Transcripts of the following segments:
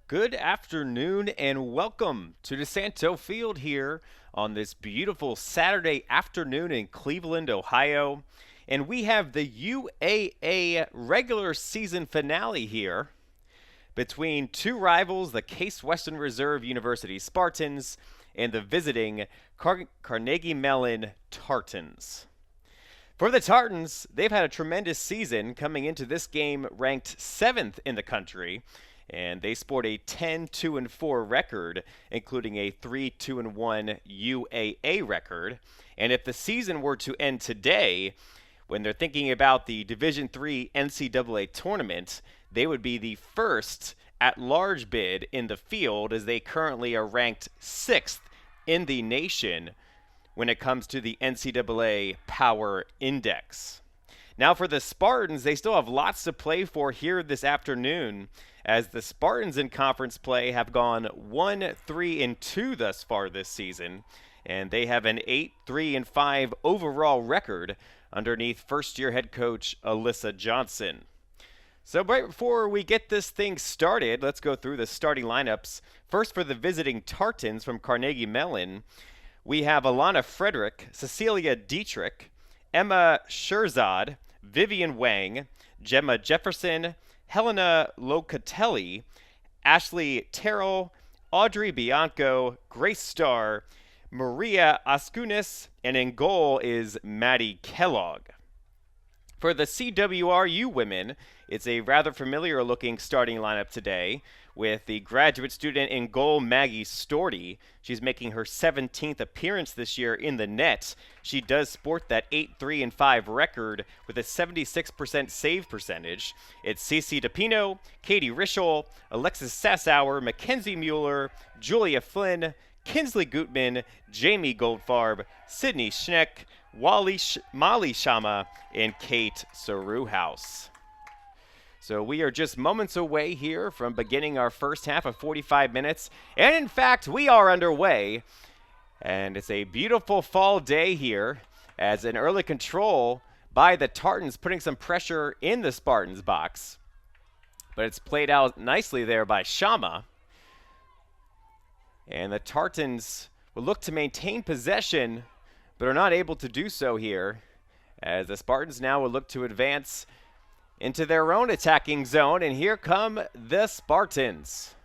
Good afternoon and welcome to DiSanto Field here on this beautiful Saturday afternoon in Cleveland, Ohio. And we have the UAA regular season finale here between two rivals, the Case Western Reserve University Spartans and the visiting Carnegie Mellon Tartans. For the Tartans, they've had a tremendous season coming into this game ranked 7th in the country, and they sport a 10-2-4 record, including a 3-2-1 UAA record. And if the season were to end today, when they're thinking about the Division III NCAA tournament, they would be the first at-large bid in the field, as they currently are ranked 6th in the nation when it comes to the NCAA Power Index. Now for the Spartans, they still have lots to play for here this afternoon, as the Spartans in conference play have gone 1-3-2 thus far this season, and they have an 8-3-5 overall record underneath first-year head coach Alyssa Johnson. So right before we get this thing started, let's go through the starting lineups. First, for the visiting Tartans from Carnegie Mellon, we have Alana Frederick, Cecilia Dietrich, Emma Sherzad, Vivian Wang, Gemma Jefferson, Helena Locatelli, Ashley Terrell, Audrey Bianco, Grace Starr, Maria Askunis, and in goal is Maddie Kellogg. For the CWRU women, it's a rather familiar-looking starting lineup today, with the graduate student in goal, Maggie Storty. She's making her 17th appearance this year in the net. She does sport that 8-3-5 record with a 76% save percentage. It's Cece DePino, Katie Rischel, Alexis Sassauer, Mackenzie Mueller, Julia Flynn, Kinsley Gutman, Jamie Goldfarb, Sydney Schneck, Molly Shama, and Kate Saruhouse. So we are just moments away here from beginning our first half of 45 minutes. And in fact, we are underway. And it's a beautiful fall day here, as an early control by the Tartans, putting some pressure in the Spartans box. But it's played out nicely there by Shama. And the Tartans will look to maintain possession, but are not able to do so here, as the Spartans now will look to advance into their own attacking zone, and here come the Spartans.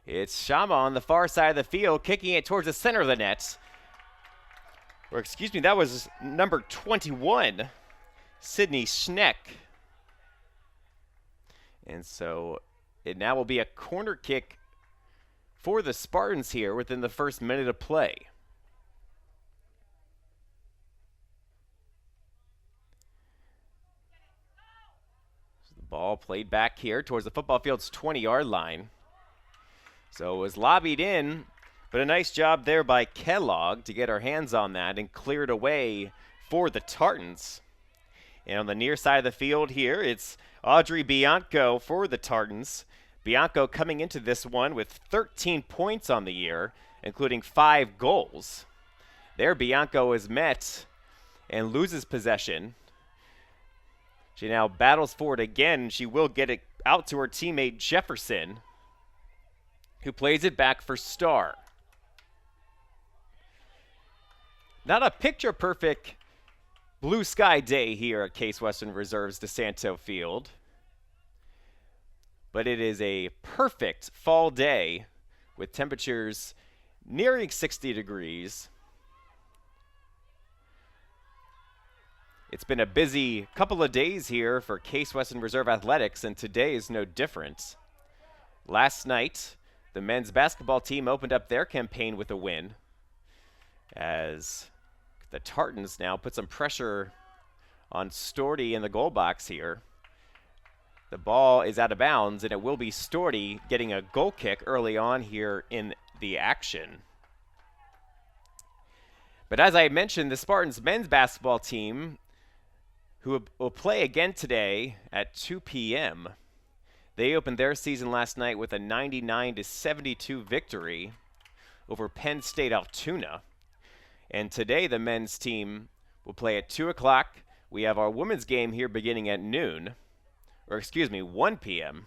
It's Shama on the far side of the field, kicking it towards the center of the net. Or excuse me, that was number 21, Sydney Schneck. And so it now will be a corner kick for the Spartans here within the first minute of play. Ball played back here towards the football field's 20-yard line. So it was lobbied in, but a nice job there by Kellogg to get her hands on that and clear it away for the Tartans. And on the near side of the field here, it's Audrey Bianco for the Tartans. Bianco coming into this one with 13 points on the year, including 5 goals. There Bianco is met and loses possession. She now battles for it again. She will get it out to her teammate Jefferson, who plays it back for Starr. Not a picture-perfect blue sky day here at Case Western Reserve's DiSanto Field, but it is a perfect fall day with temperatures nearing 60 degrees. It's been a busy couple of days here for Case Western Reserve Athletics, and today is no different. Last night, the men's basketball team opened up their campaign with a win, as the Tartans now put some pressure on Storty in the goal box here. The ball is out of bounds, and it will be Storty getting a goal kick early on here in the action. But as I mentioned, the Spartans men's basketball team, who will play again today at 2 p.m. They opened their season last night with a 99-72 victory over Penn State Altoona. And today the men's team will play at 2 o'clock. We have our women's game here beginning at noon, or excuse me, 1 p.m.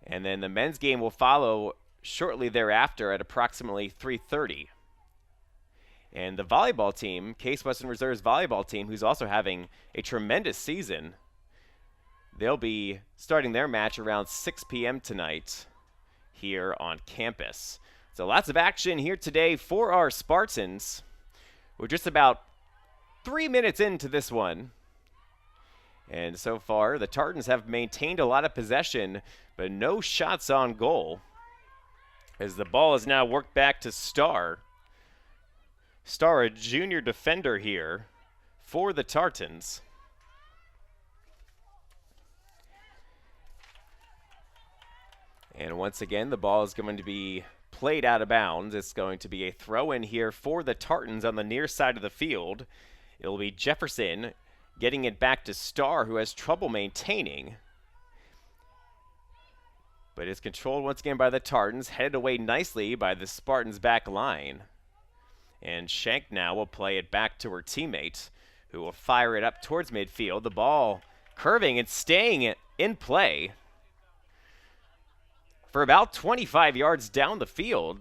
And then the men's game will follow shortly thereafter at approximately 3:30. And the volleyball team, Case Western Reserve's volleyball team, who's also having a tremendous season, they'll be starting their match around 6 p.m. tonight here on campus. So lots of action here today for our Spartans. We're just about 3 minutes into this one. And so far, the Tartans have maintained a lot of possession, but no shots on goal. As the ball is now worked back to Starr. Starr, a junior defender here for the Tartans. And once again, the ball is going to be played out of bounds. It's going to be a throw-in here for the Tartans on the near side of the field. It will be Jefferson getting it back to Starr, who has trouble maintaining. But it's controlled once again by the Tartans, headed away nicely by the Spartans' back line. And Shank now will play it back to her teammate, who will fire it up towards midfield. The ball curving and staying in play for about 25 yards down the field.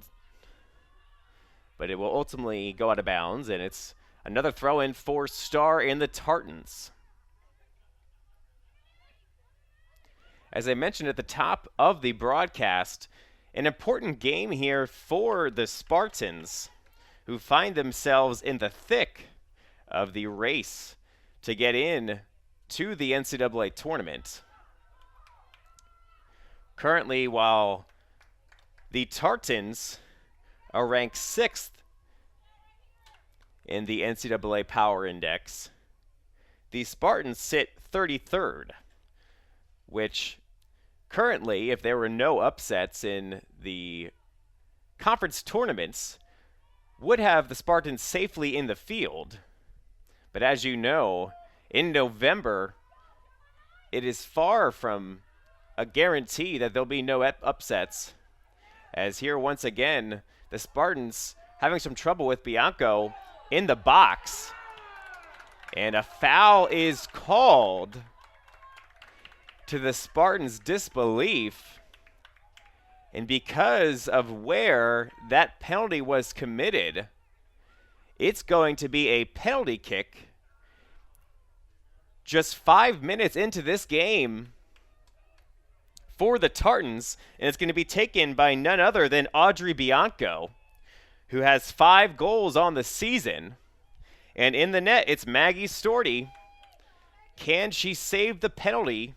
But it will ultimately go out of bounds, and it's another throw-in for Starr and the Tartans. As I mentioned at the top of the broadcast, an important game here for the Spartans, who find themselves in the thick of the race to get in to the NCAA tournament. Currently, while the Tartans are ranked 6th in the NCAA Power Index, the Spartans sit 33rd, which currently, if there were no upsets in the conference tournaments, would have the Spartans safely in the field. But as you know, in November, it is far from a guarantee that there'll be no upsets. As here, once again, the Spartans having some trouble with Bianco in the box. And a foul is called, to the Spartans' disbelief. And because of where that penalty was committed, it's going to be a penalty kick just 5 minutes into this game for the Tartans, and it's going to be taken by none other than Audrey Bianco, who has 5 goals on the season. And in the net, it's Maggie Storty. Can she save the penalty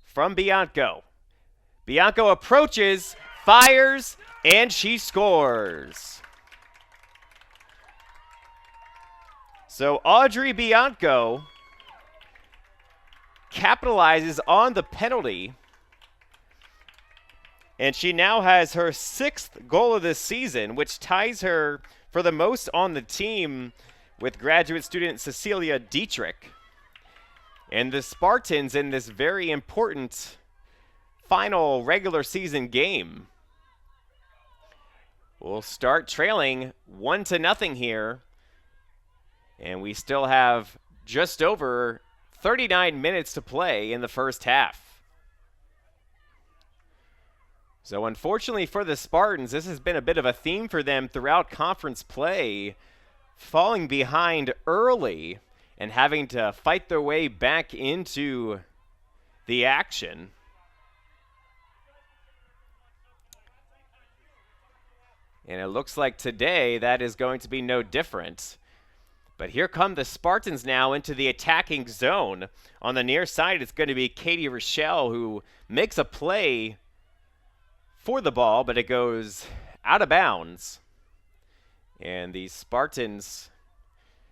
from Bianco? Bianco approaches, fires, and she scores. So Audrey Bianco capitalizes on the penalty, and she now has her 6th goal of the season, which ties her for the most on the team with graduate student Cecilia Dietrich. And the Spartans, in this very important final regular season game, will start trailing 1-0 here. And we still have just over 39 minutes to play in the first half. So unfortunately for the Spartans, this has been a bit of a theme for them throughout conference play, falling behind early and having to fight their way back into the action. And it looks like today that is going to be no different. But here come the Spartans now into the attacking zone. On the near side, it's going to be Katie Rochelle, who makes a play for the ball, but it goes out of bounds. And the Spartans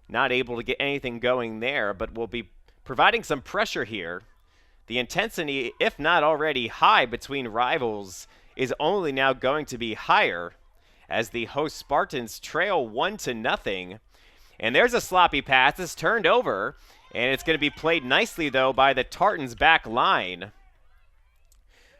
not able to get anything going there, but will be providing some pressure here. The intensity, if not already high between rivals, is only now going to be higher as the host Spartans trail 1-0. And there's a sloppy pass. It's turned over, and it's going to be played nicely, though, by the Tartans' back line.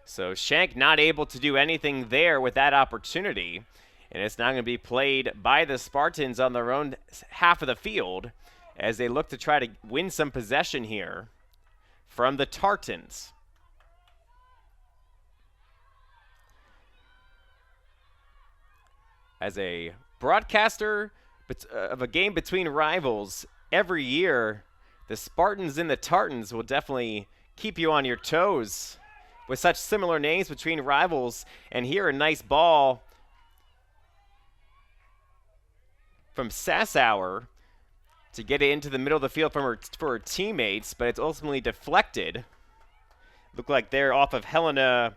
So Shank not able to do anything there with that opportunity. And it's now going to be played by the Spartans on their own half of the field as they look to try to win some possession here from the Tartans. As a broadcaster of a game between rivals every year, the Spartans and the Tartans will definitely keep you on your toes with such similar names between rivals. And here a nice ball from Sassauer to get it into the middle of the field for her teammates, but it's ultimately deflected. Looked like they're off of Helena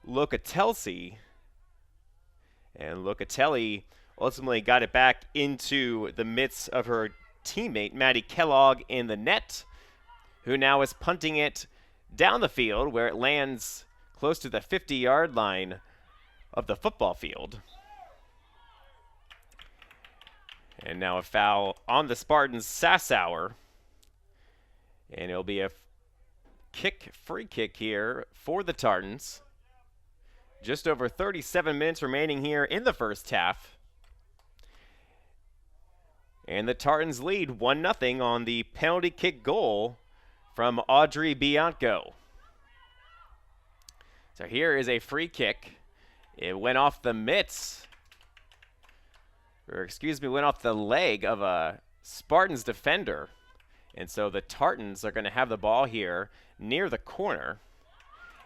Locatelli. And Locatelli ultimately got it back into the midst of her teammate, Maddie Kellogg, in the net, who now is punting it down the field where it lands close to the 50-yard line of the football field. And now a foul on the Spartans, Sassauer. And it'll be a free kick here for the Tartans. Just over 37 minutes remaining here in the first half. And the Tartans lead 1-0 on the penalty kick goal from Audrey Bianco. So here is a free kick. It went off the mitts. Went off the leg of a Spartans defender. And so the Tartans are going to have the ball here near the corner.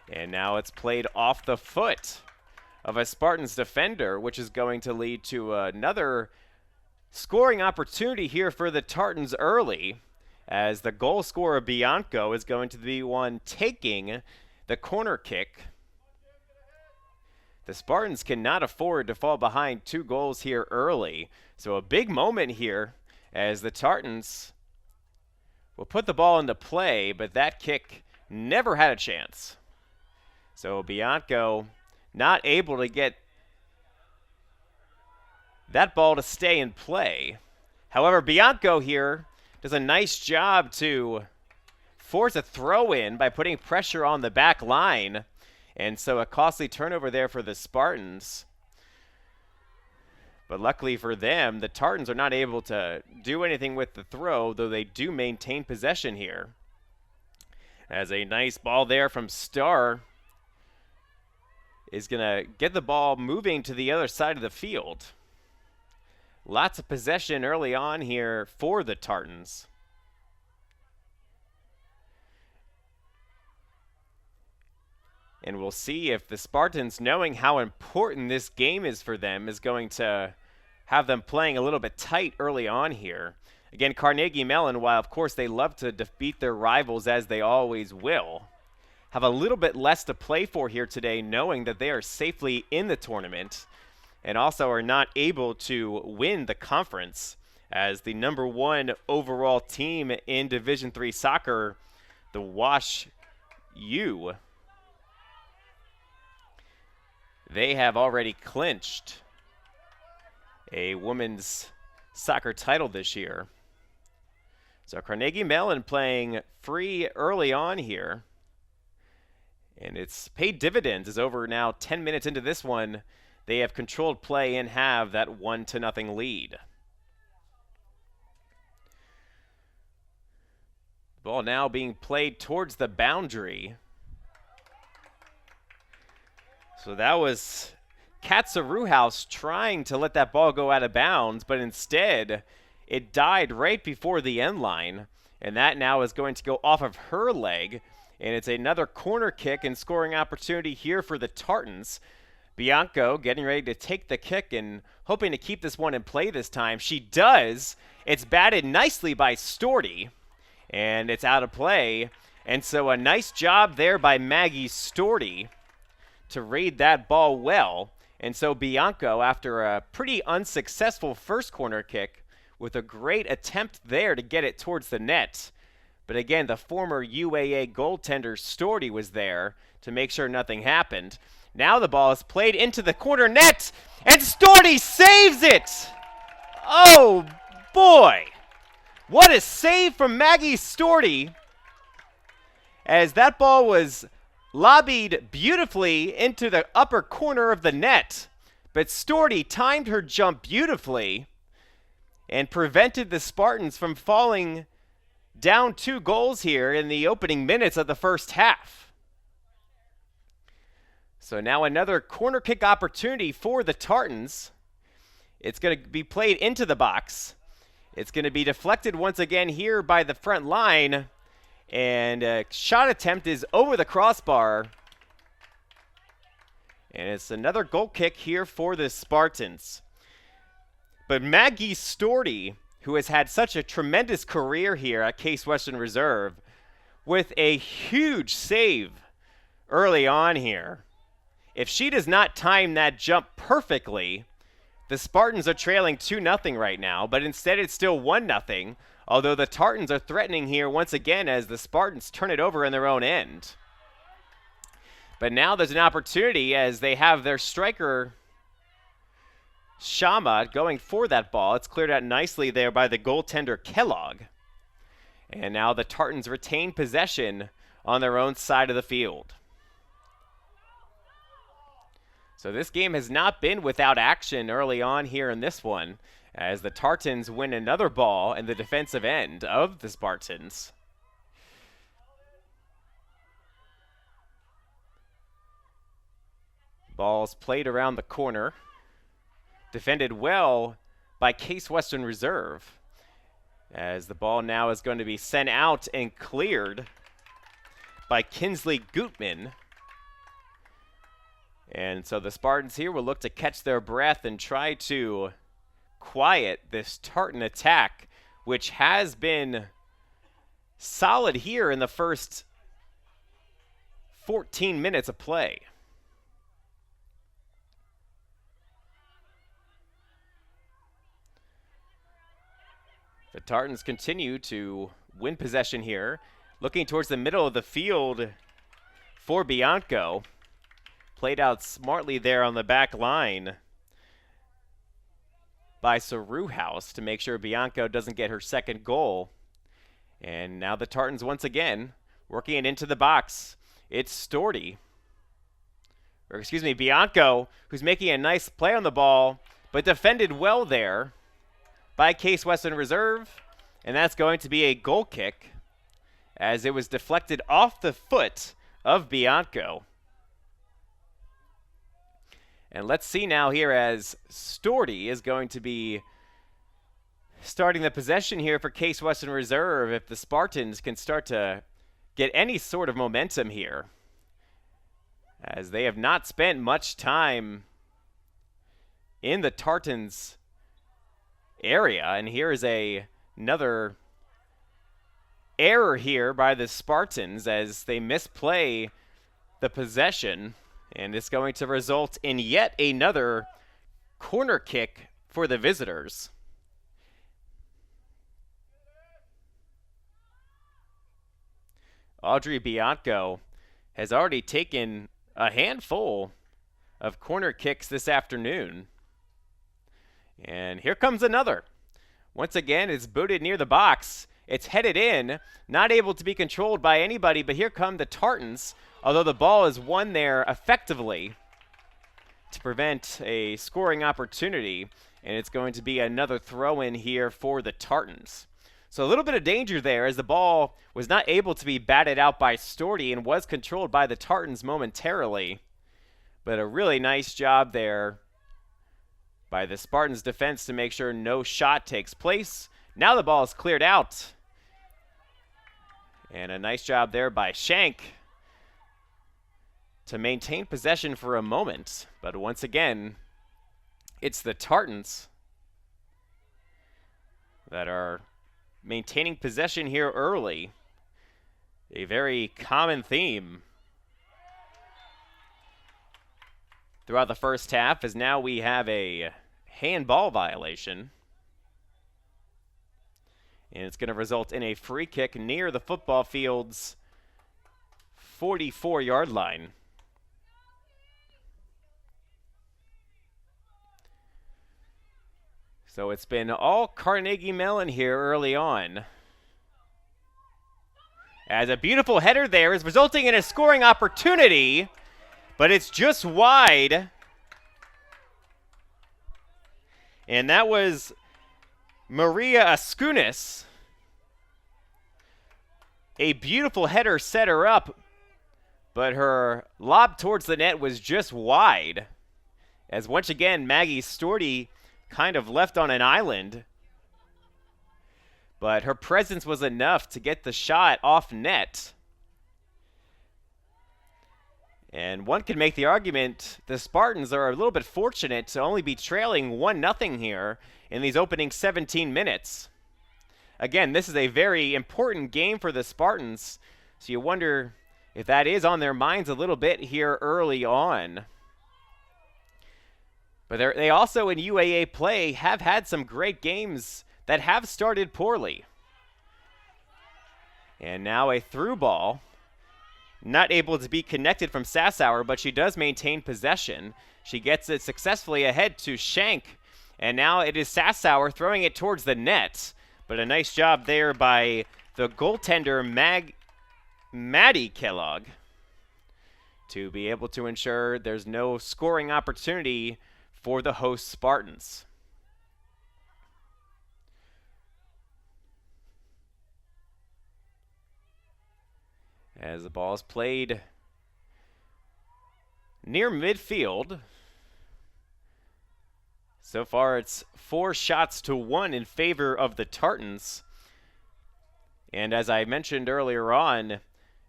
And now it's played off the foot of a Spartans defender, which is going to lead to another scoring opportunity here for the Tartans early, as the goal scorer Bianco is going to be one taking the corner kick. The Spartans cannot afford to fall behind 2 goals here early, so a big moment here as the Tartans will put the ball into play, but that kick never had a chance. So Bianco not able to get that ball to stay in play. However, Bianco here does a nice job to force a throw in by putting pressure on the back line. And so a costly turnover there for the Spartans. But luckily for them, the Tartans are not able to do anything with the throw, though they do maintain possession here. As a nice ball there from Starr is going to get the ball moving to the other side of the field. Lots of possession early on here for the Tartans. And we'll see if the Spartans, knowing how important this game is for them, is going to have them playing a little bit tight early on here. Again, Carnegie Mellon, while of course they love to defeat their rivals as they always will, have a little bit less to play for here today, knowing that they are safely in the tournament and also are not able to win the conference as the #1 overall team in Division III soccer, the Wash U. They have already clinched a women's soccer title this year. So Carnegie Mellon playing free early on here. And it's paid dividends as over now 10 minutes into this one, they have controlled play and have that 1-0 lead. Ball now being played towards the boundary. So that was Katzaruhouse trying to let that ball go out of bounds, but instead it died right before the end line, and that now is going to go off of her leg, and it's another corner kick and scoring opportunity here for the Tartans. Bianco getting ready to take the kick and hoping to keep this one in play this time. She does. It's batted nicely by Storty, and it's out of play. And so a nice job there by Maggie Storty to read that ball well. And so Bianco, after a pretty unsuccessful first corner kick, with a great attempt there to get it towards the net. But again, the former UAA goaltender Storty was there to make sure nothing happened. Now the ball is played into the corner net, and Storty saves it! Oh, boy! What a save from Maggie Storty, as that ball was lobbied beautifully into the upper corner of the net. But Storty timed her jump beautifully and prevented the Spartans from falling down 2 goals here in the opening minutes of the first half. So now another corner kick opportunity for the Tartans. It's going to be played into the box. It's going to be deflected once again here by the front line. And a shot attempt is over the crossbar. And it's another goal kick here for the Spartans. But Maggie Storty, who has had such a tremendous career here at Case Western Reserve, with a huge save early on here. If she does not time that jump perfectly, the Spartans are trailing 2-0 right now, but instead it's still 1-0, although the Tartans are threatening here once again as the Spartans turn it over in their own end. But now there's an opportunity as they have their striker, Shama, going for that ball. It's cleared out nicely there by the goaltender, Kellogg. And now the Tartans retain possession on their own side of the field. So this game has not been without action early on here in this one, as the Tartans win another ball in the defensive end of the Spartans. Ball's played around the corner. Defended well by Case Western Reserve, as the ball now is going to be sent out and cleared by Kinsley Gutman. And so the Spartans here will look to catch their breath and try to quiet this Tartan attack, which has been solid here in the first 14 minutes of play. The Tartans continue to win possession here, looking towards the middle of the field for Bianco. Played out smartly there on the back line by CWRU House to make sure Bianco doesn't get her second goal. And now the Tartans once again working it into the box. It's Storty, or excuse me, Bianco, who's making a nice play on the ball, but defended well there by Case Western Reserve, and that's going to be a goal kick as it was deflected off the foot of Bianco. And let's see now here as Storty is going to be starting the possession here for Case Western Reserve if the Spartans can start to get any sort of momentum here, as they have not spent much time in the Tartans area. And here is another error here by the Spartans as they misplay the possession, and it's going to result in yet another corner kick for the visitors. Audrey Bianco has already taken a handful of corner kicks this afternoon. And here comes another. Once again, it's booted near the box. It's headed in, not able to be controlled by anybody, but here come the Tartans, although the ball is won there effectively to prevent a scoring opportunity, and it's going to be another throw-in here for the Tartans. So a little bit of danger there as the ball was not able to be batted out by Storty and was controlled by the Tartans momentarily, but a really nice job there by the Spartans defense to make sure no shot takes place. Now the ball is cleared out. And a nice job there by Shank to maintain possession for a moment. But once again, it's the Tartans that are maintaining possession here early. A very common theme throughout the first half, as now we have a handball violation. And it's going to result in a free kick near the football field's 44-yard line. So it's been all Carnegie Mellon here early on, as a beautiful header there is resulting in a scoring opportunity, but it's just wide. And that was Maria Askunis. A beautiful header set her up, but her lob towards the net was just wide. As once again, Maggie Storty kind of left on an island. But her presence was enough to get the shot off net. And one could make the argument the Spartans are a little bit fortunate to only be trailing 1-0 here in these opening 17 minutes. Again, this is a very important game for the Spartans, so you wonder if that is on their minds a little bit here early on. But they also in UAA play have had some great games that have started poorly. And now a through ball. Not able to be connected from Sasauer, but she does maintain possession. She gets it successfully ahead to Schenk. And now it is Sasauer throwing it towards the net. But a nice job there by the goaltender, Maddie Kellogg, to be able to ensure there's no scoring opportunity for the host Spartans. As the ball is played near midfield. So far it's 4-1 in favor of the Tartans. And as I mentioned earlier on,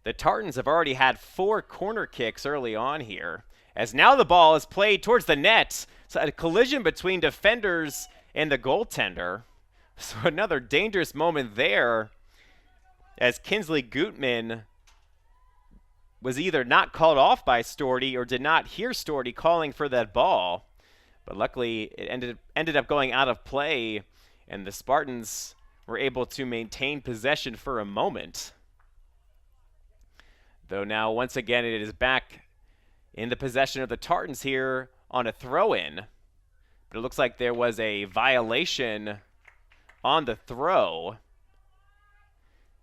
the Tartans have already had 4 corner kicks early on here. As now the ball is played towards the net. So a collision between defenders and the goaltender. So another dangerous moment there as Kinsley Gutman was either not called off by Storty or did not hear Storty calling for that ball. But luckily, it ended up going out of play, and the Spartans were able to maintain possession for a moment. Though now, once again, it is back in the possession of the Tartans here on a throw-in. But it looks like there was a violation on the throw.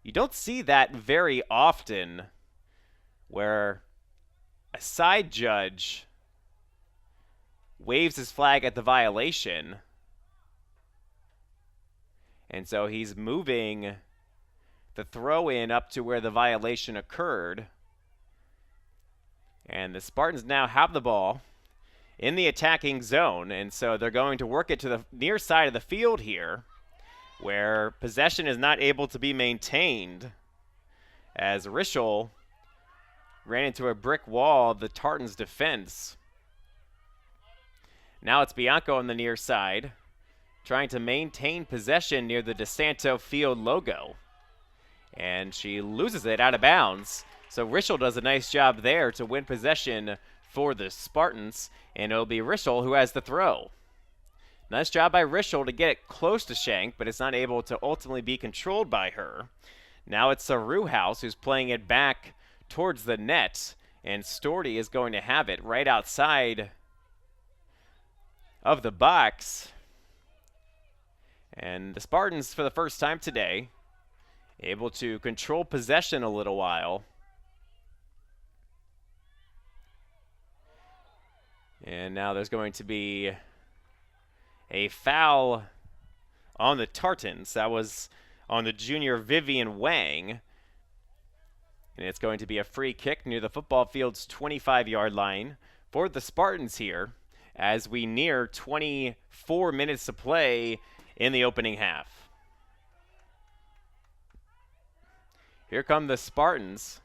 You don't see that very often, where a side judge waves his flag at the violation. And so he's moving the throw-in up to where the violation occurred. And the Spartans now have the ball in the attacking zone. And so they're going to work it to the near side of the field here, where possession is not able to be maintained, as Rischel ran into a brick wall of the Tartans' defense. Now it's Bianco on the near side, trying to maintain possession near the DiSanto Field logo. And she loses it out of bounds. So Rischel does a nice job there to win possession for the Spartans. And it'll be Rischel who has the throw. Nice job by Rischel to get it close to Schenk, but it's not able to ultimately be controlled by her. Now it's Saruhaus who's playing it back towards the net, and Storty is going to have it right outside of the box. And the Spartans, for the first time today, able to control possession a little while. And now there's going to be a foul on the Tartans. That was on the junior Vivian Wang. And it's going to be a free kick near the football field's 25-yard line for the Spartans here as we near 24 minutes to play in the opening half. Here come the Spartans.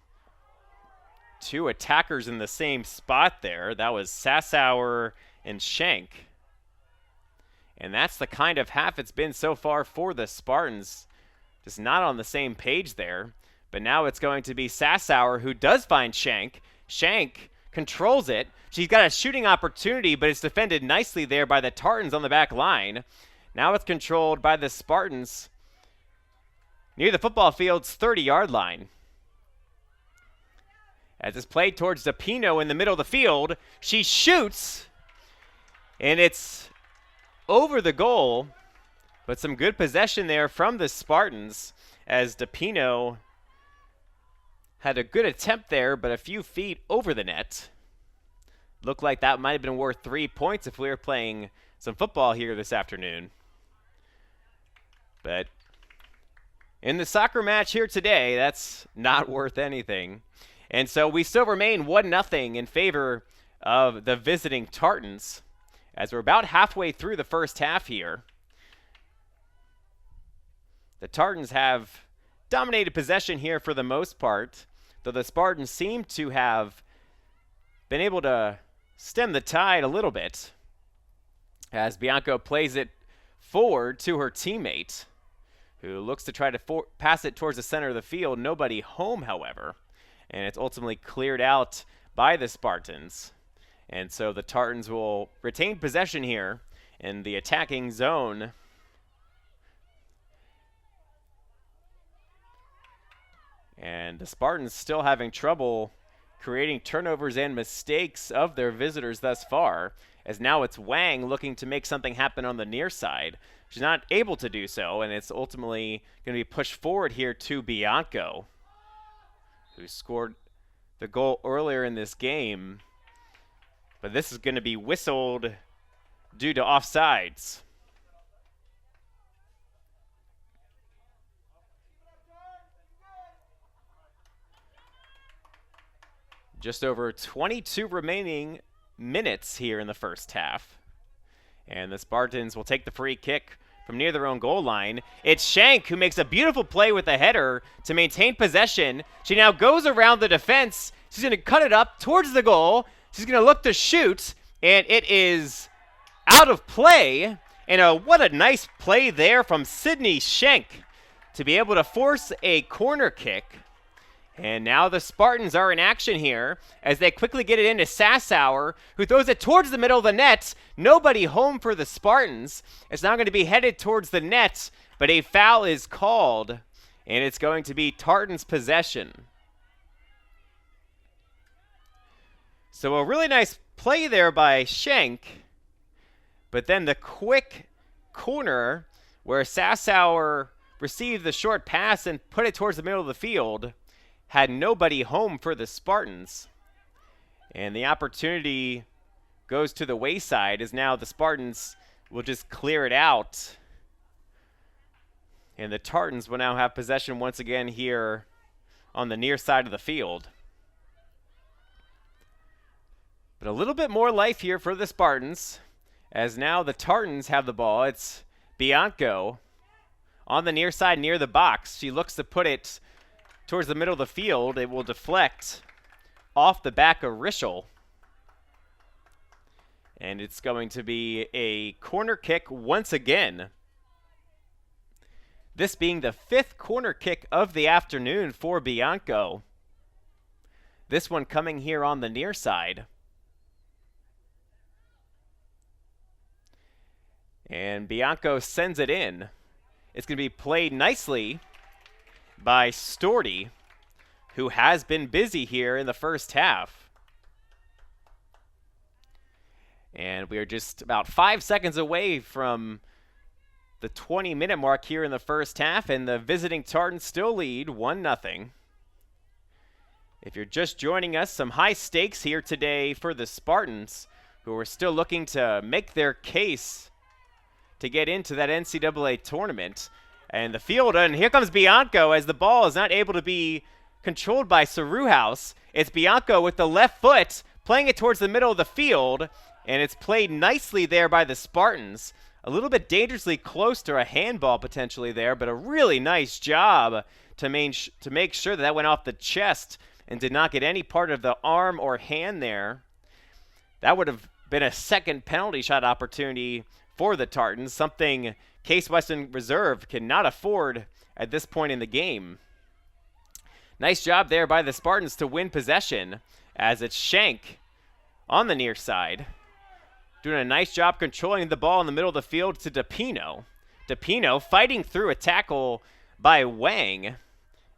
2 attackers in the same spot there. That was Sasauer and Schenk. And that's the kind of half it's been so far for the Spartans. Just not on the same page there. But now it's going to be Sasauer who does find Schenk. Schenk controls it. She's got a shooting opportunity, but it's defended nicely there by the Tartans on the back line. Now it's controlled by the Spartans near the football field's 30-yard line. As it's played towards DePino in the middle of the field, she shoots, and it's over the goal, but some good possession there from the Spartans as DePino had a good attempt there, but a few feet over the net. Looked like that might have been worth 3 points if we were playing some football here this afternoon. But in the soccer match here today, that's not worth anything. And so we still remain 1-0 in favor of the visiting Tartans as we're about halfway through the first half here. The Tartans have dominated possession here for the most part, though the Spartans seem to have been able to stem the tide a little bit as Bianco plays it forward to her teammate, who looks to try to pass it towards the center of the field. Nobody home, however, and it's ultimately cleared out by the Spartans. And so the Tartans will retain possession here in the attacking zone. And the Spartans still having trouble creating turnovers and mistakes of their visitors thus far, as now it's Wang looking to make something happen on the near side. She's not able to do so, and it's ultimately going to be pushed forward here to Bianco, who scored the goal earlier in this game. But this is going to be whistled due to offsides. Just over 22 remaining minutes here in the first half. And the Spartans will take the free kick from near their own goal line. It's Shank who makes a beautiful play with a header to maintain possession. She now goes around the defense. She's going to cut it up towards the goal. She's going to look to shoot, and it is out of play. And what a nice play there from Sydney Shank to be able to force a corner kick. And now the Spartans are in action here as they quickly get it into Sassower, who throws it towards the middle of the net. Nobody home for the Spartans. It's now going to be headed towards the net, but a foul is called, and it's going to be Tartans' possession. So a really nice play there by Schenk, but then the quick corner where Sassower received the short pass and put it towards the middle of the field had nobody home for the Spartans. And the opportunity goes to the wayside as now the Spartans will just clear it out. And the Tartans will now have possession once again here on the near side of the field. But a little bit more life here for the Spartans as now the Tartans have the ball. It's Bianco on the near side near the box. She looks to put it towards the middle of the field. It will deflect off the back of Rischel. And it's going to be a corner kick once again. This being the 5th corner kick of the afternoon for Bianco. This one coming here on the near side. And Bianco sends it in. It's going to be played nicely by Storty, who has been busy here in the first half. And we are just about 5 seconds away from the 20-minute mark here in the first half, and the visiting Tartans still lead 1-0. If you're just joining us, some high stakes here today for the Spartans, who are still looking to make their case to get into that NCAA tournament. And the field, and here comes Bianco as the ball is not able to be controlled by CWRU. It's Bianco with the left foot, playing it towards the middle of the field, and it's played nicely there by the Spartans. A little bit dangerously close to a handball potentially there, but a really nice job to make sure that went off the chest and did not get any part of the arm or hand there. That would have been a second penalty shot opportunity for the Tartans, something Case Western Reserve cannot afford at this point in the game. Nice job there by the Spartans to win possession as it's Schenk on the near side. Doing a nice job controlling the ball in the middle of the field to DePino. DePino fighting through a tackle by Wang.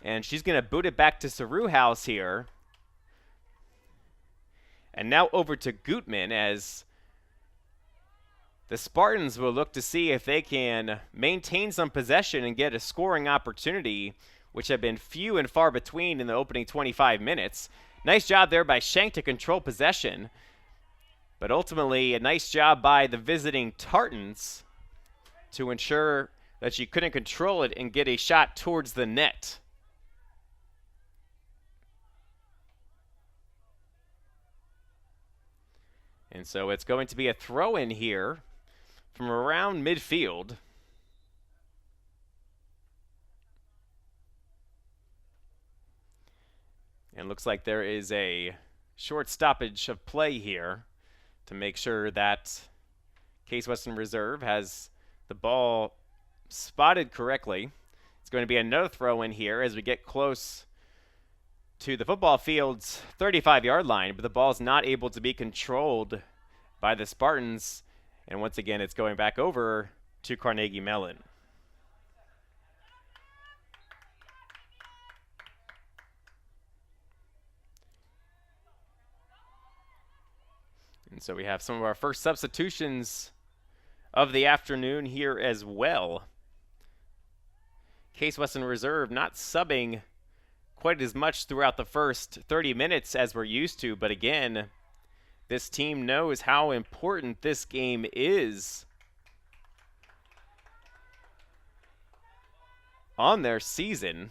And she's going to boot it back to CWRU here. And now over to Gutman as the Spartans will look to see if they can maintain some possession and get a scoring opportunity, which have been few and far between in the opening 25 minutes. Nice job there by Schenk to control possession, but ultimately a nice job by the visiting Tartans to ensure that she couldn't control it and get a shot towards the net. And so it's going to be a throw in here from around midfield. And looks like there is a short stoppage of play here to make sure that Case Western Reserve has the ball spotted correctly. It's going to be another throw in here as we get close to the football field's 35-yard line, but the ball's not able to be controlled by the Spartans. And once again, it's going back over to Carnegie Mellon. And so we have some of our first substitutions of the afternoon here as well. Case Western Reserve not subbing quite as much throughout the first 30 minutes as we're used to, but again, this team knows how important this game is on their season.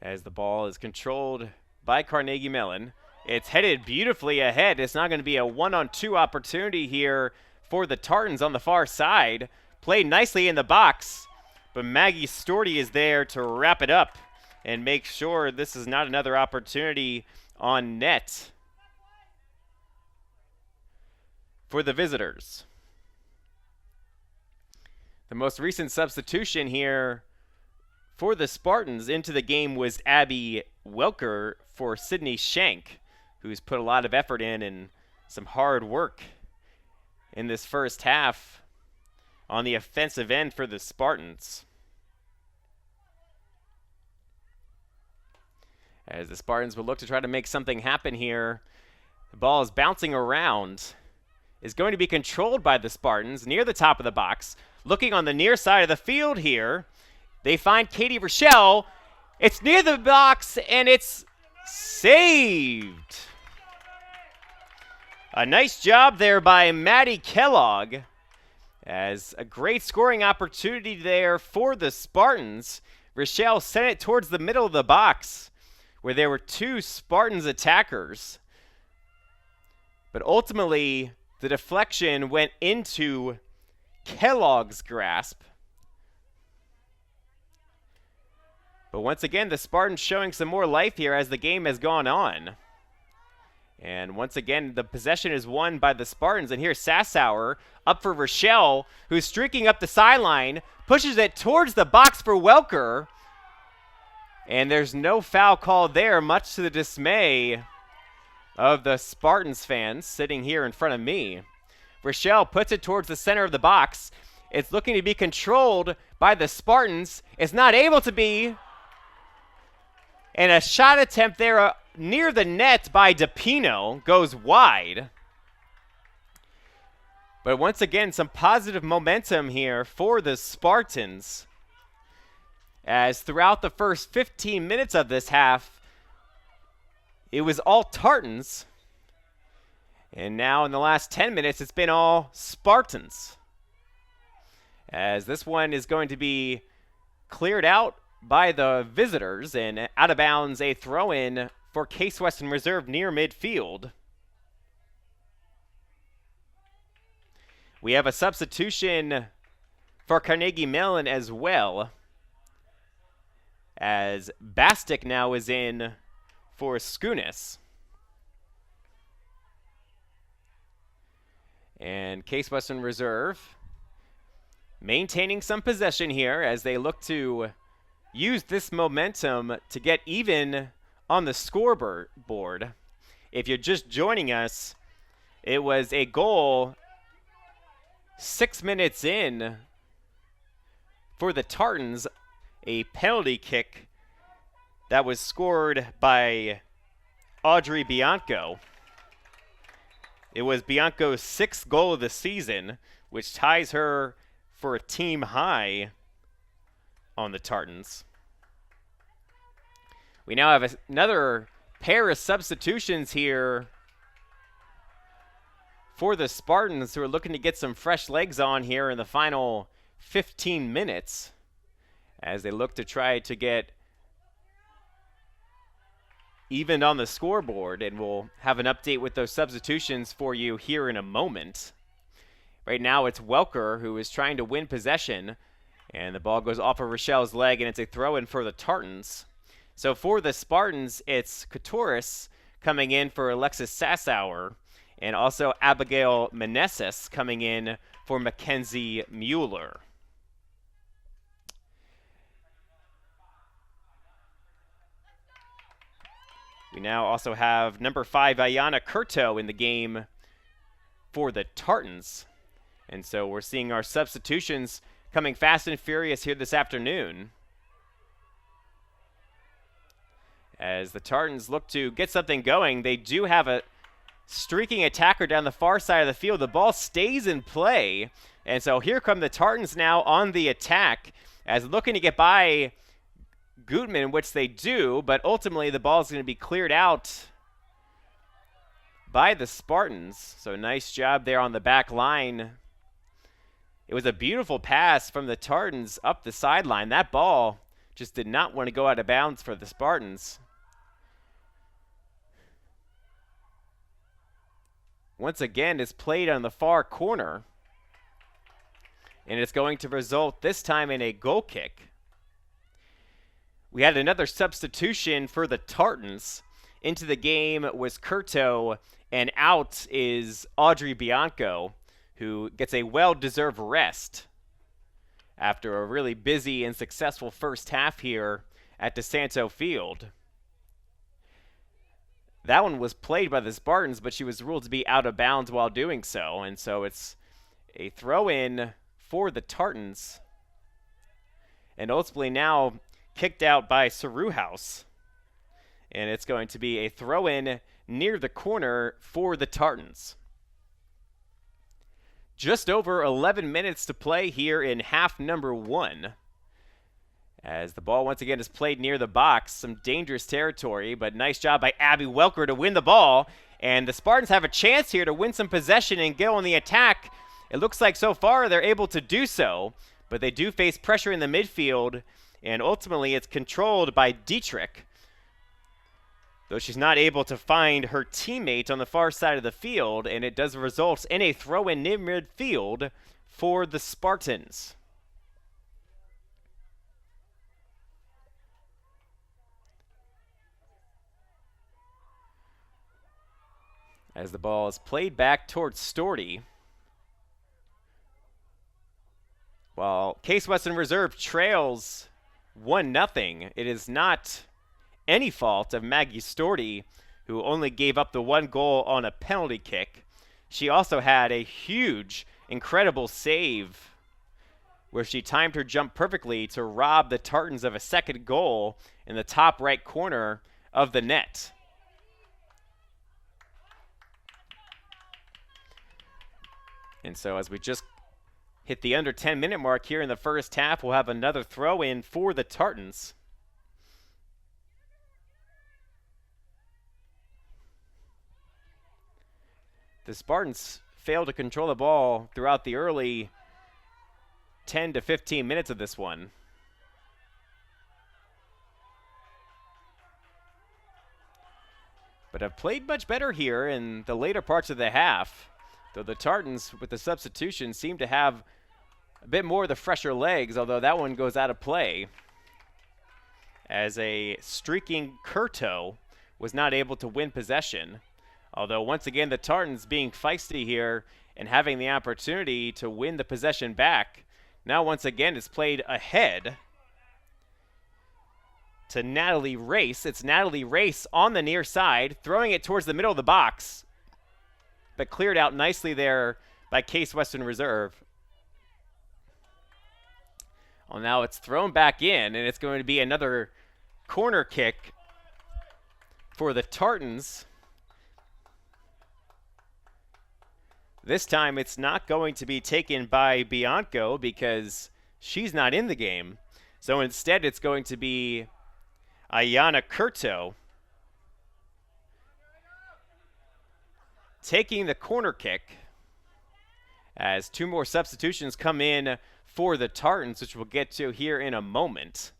As the ball is controlled by Carnegie Mellon. It's headed beautifully ahead. It's not going to be a one-on-two opportunity here for the Tartans on the far side. Played nicely in the box, but Maggie Storty is there to wrap it up and make sure this is not another opportunity on net for the visitors. The most recent substitution here for the Spartans into the game was Abby Welker for Sydney Shank, who's put a lot of effort in and some hard work in this first half on the offensive end for the Spartans. As the Spartans will look to try to make something happen here, the ball is bouncing around, is going to be controlled by the Spartans near the top of the box. Looking on the near side of the field here, they find Katie Rochelle. It's near the box, and it's saved. A nice job there by Maddie Kellogg, as a great scoring opportunity there for the Spartans. Rochelle sent it towards the middle of the box, where there were two Spartans attackers. But ultimately, the deflection went into Kellogg's grasp. But once again, the Spartans showing some more life here as the game has gone on. And once again, the possession is won by the Spartans. And here's Sassauer up for Rochelle, who's streaking up the sideline, pushes it towards the box for Welker. And there's no foul call there, much to the dismay of the Spartans fans sitting here in front of me. Rochelle puts it towards the center of the box. It's looking to be controlled by the Spartans. It's not able to be. And a shot attempt there near the net by DePino goes wide. But once again, some positive momentum here for the Spartans, as throughout the first 15 minutes of this half, it was all Tartans. And now in the last 10 minutes, it's been all Spartans. As this one is going to be cleared out by the visitors, and out of bounds, a throw-in for Case Western Reserve near midfield. We have a substitution for Carnegie Mellon as well, as Bastick now is in for Skunis. And Case Western Reserve maintaining some possession here as they look to use this momentum to get even on the scoreboard. If you're just joining us, it was a goal 6 minutes in for the Tartans, a penalty kick that was scored by Audrey Bianco. It was Bianco's 6th goal of the season, which ties her for a team high on the Tartans. We now have another pair of substitutions here for the Spartans, who are looking to get some fresh legs on here in the final 15 minutes. as they look to try to get even on the scoreboard, and we'll have an update with those substitutions for you here in a moment. Right now it's Welker who is trying to win possession, and the ball goes off of Rochelle's leg, and it's a throw-in for the Tartans. So for the Spartans, it's Katoris coming in for Alexis Sassauer, and also Abigail Meneses coming in for Mackenzie Mueller. We now also have number 5, Ayana Curto, in the game for the Tartans. And so we're seeing our substitutions coming fast and furious here this afternoon, as the Tartans look to get something going. They do have a streaking attacker down the far side of the field. The ball stays in play, and so here come the Tartans now on the attack, as looking to get by Gutman, which they do, but ultimately the ball is going to be cleared out by the Spartans. So nice job there on the back line. It was a beautiful pass from the Tartans up the sideline. That ball just did not want to go out of bounds for the Spartans. Once again, it's played on the far corner, and it's going to result this time in a goal kick. We had another substitution for the Tartans. Into the game was Curto, and out is Audrey Bianco, who gets a well-deserved rest after a really busy and successful first half here at DiSanto Field. That one was played by the Spartans, but she was ruled to be out of bounds while doing so, and so it's a throw-in for the Tartans, and ultimately now kicked out by Saruhouse, and it's going to be a throw-in near the corner for the Tartans. Just over 11 minutes to play here in half number 1, as the ball once again is played near the box. Some dangerous territory, but nice job by Abby Welker to win the ball, and the Spartans have a chance here to win some possession and go on the attack. It looks like so far they're able to do so, but they do face pressure in the midfield, and ultimately it's controlled by Dietrich, though she's not able to find her teammate on the far side of the field, and it does result in a throw-in near midfield for the Spartans. As the ball is played back towards Storty, while Case Western Reserve trails 1-0, it is not any fault of Maggie Storty, who only gave up the 1 goal on a penalty kick. She also had a huge, incredible save where she timed her jump perfectly to rob the Tartans of a second goal in the top right corner of the net. And so as we just hit the under 10-minute mark here in the first half, we'll have another throw-in for the Tartans. The Spartans failed to control the ball throughout the early 10 to 15 minutes of this one. But have played much better here in the later parts of the half, though the Tartans, with the substitution, seem to have a bit more of the fresher legs, although that one goes out of play, as a streaking Curto was not able to win possession. Although, once again, the Tartans being feisty here and having the opportunity to win the possession back. Now, once again, it's played ahead to Natalie Race. It's Natalie Race on the near side, throwing it towards the middle of the box, but cleared out nicely there by Case Western Reserve. Well, now it's thrown back in, and it's going to be another corner kick for the Tartans. This time it's not going to be taken by Bianco because she's not in the game. So instead it's going to be Ayana Curto taking the corner kick, as 2 more substitutions come in for the Tartans, which we'll get to here in a moment.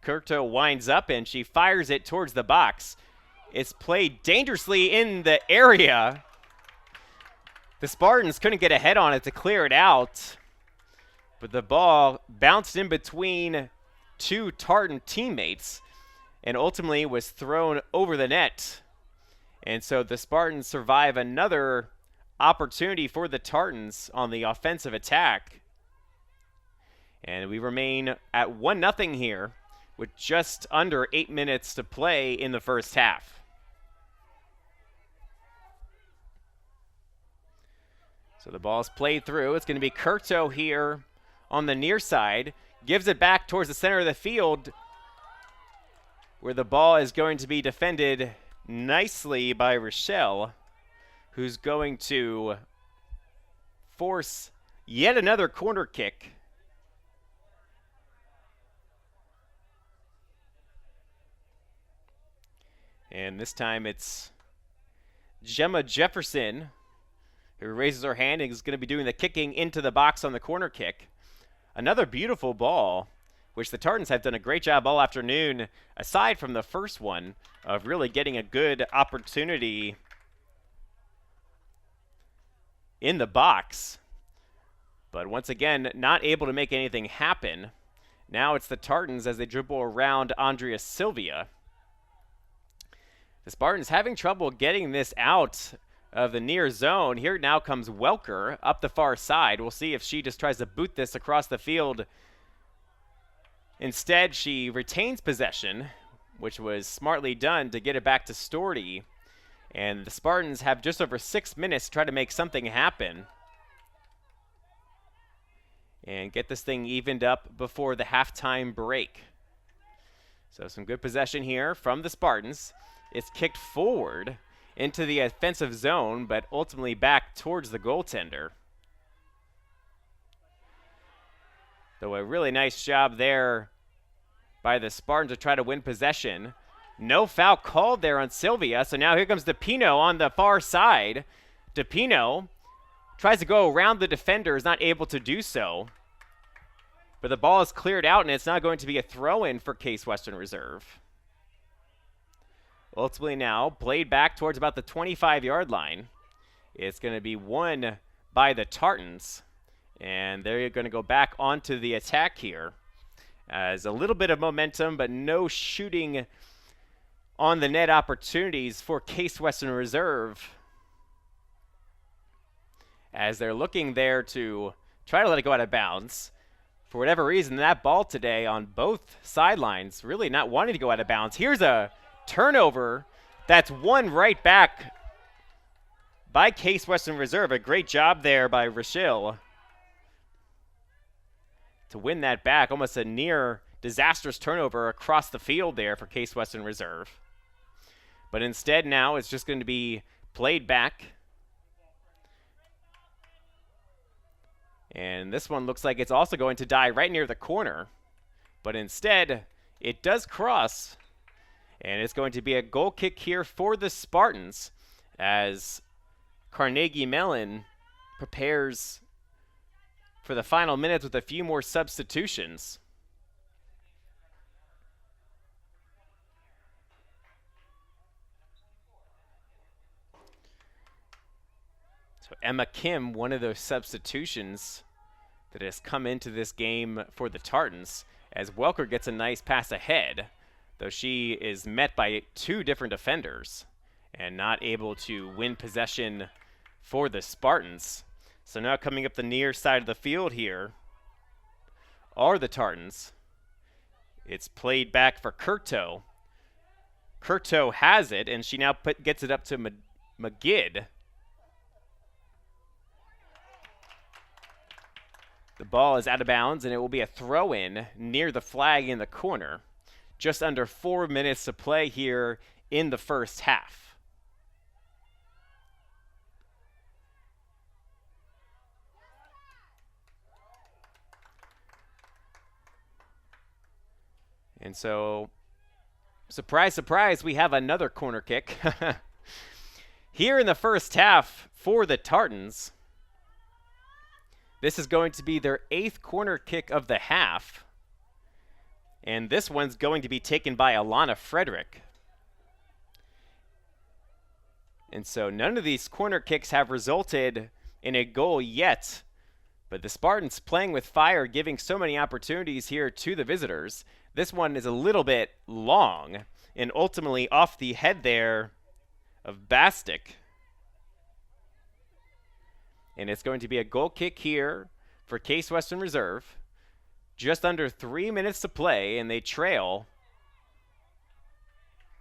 Kurto winds up and she fires it towards the box. It's played dangerously in the area. The Spartans couldn't get a head on it to clear it out, but the ball bounced in between two Tartan teammates and ultimately was thrown over the net. And so the Spartans survive another opportunity for the Tartans on the offensive attack. And we remain at 1-0 here with just under 8 minutes to play in the first half. So the ball's played through. It's going to be Kurto here on the near side. Gives it back towards the center of the field, where the ball is going to be defended nicely by Rochelle, who's going to force yet another corner kick. And this time it's Gemma Jefferson who raises her hand and is going to be doing the kicking into the box on the corner kick. Another beautiful ball, which the Tartans have done a great job all afternoon, aside from the first one, of really getting a good opportunity in the box. But once again, not able to make anything happen. Now it's the Tartans as they dribble around Andrea Silvia. The Spartans having trouble getting this out of the near zone. Here now comes Welker up the far side. We'll see if she just tries to boot this across the field. Instead, she retains possession, which was smartly done to get it back to Storty. And the Spartans have just over 6 minutes to try to make something happen and get this thing evened up before the halftime break. So some good possession here from the Spartans. It's kicked forward into the offensive zone, but ultimately back towards the goaltender. So a really nice job there by the Spartans to try to win possession. No foul called there on Silvia, so now here comes DePino on the far side. DePino tries to go around the defender, is not able to do so. But the ball is cleared out, and it's now going to be a throw-in for Case Western Reserve. Ultimately now, played back towards about the 25-yard line. It's going to be won by the Tartans. And they're going to go back onto the attack here. As a little bit of momentum, but no shooting on the net opportunities for Case Western Reserve. As they're looking there to try to let it go out of bounds. For whatever reason, that ball today on both sidelines really not wanting to go out of bounds. Here's a turnover that's won right back by Case Western Reserve. A great job there by Rochelle to win that back. Almost a near disastrous turnover across the field there for Case Western Reserve. But instead now it's just going to be played back. And this one looks like it's also going to die right near the corner. But instead, it does cross. And it's going to be a goal kick here for the Spartans as Carnegie Mellon prepares for the final minutes with a few more substitutions. So Emma Kim, one of those substitutions that has come into this game for the Tartans, as Welker gets a nice pass ahead, though she is met by two different defenders and not able to win possession for the Spartans. So now coming up the near side of the field here are the Tartans. It's played back for Kurto. Kurto has it, and she now gets it up to McGid. The ball is out of bounds, and it will be a throw-in near the flag in the corner. Just under 4 minutes to play here in the first half. And so, surprise, surprise, we have another corner kick. Here in the first half for the Tartans, This is going to be their 8th corner kick of the half. And this one's going to be taken by Alana Frederick. And so none of these corner kicks have resulted in a goal yet. But the Spartans playing with fire, giving so many opportunities here to the visitors. This one is a little bit long and ultimately off the head there of Bastic. And it's going to be a goal kick here for Case Western Reserve. Just under 3 minutes to play, and they trail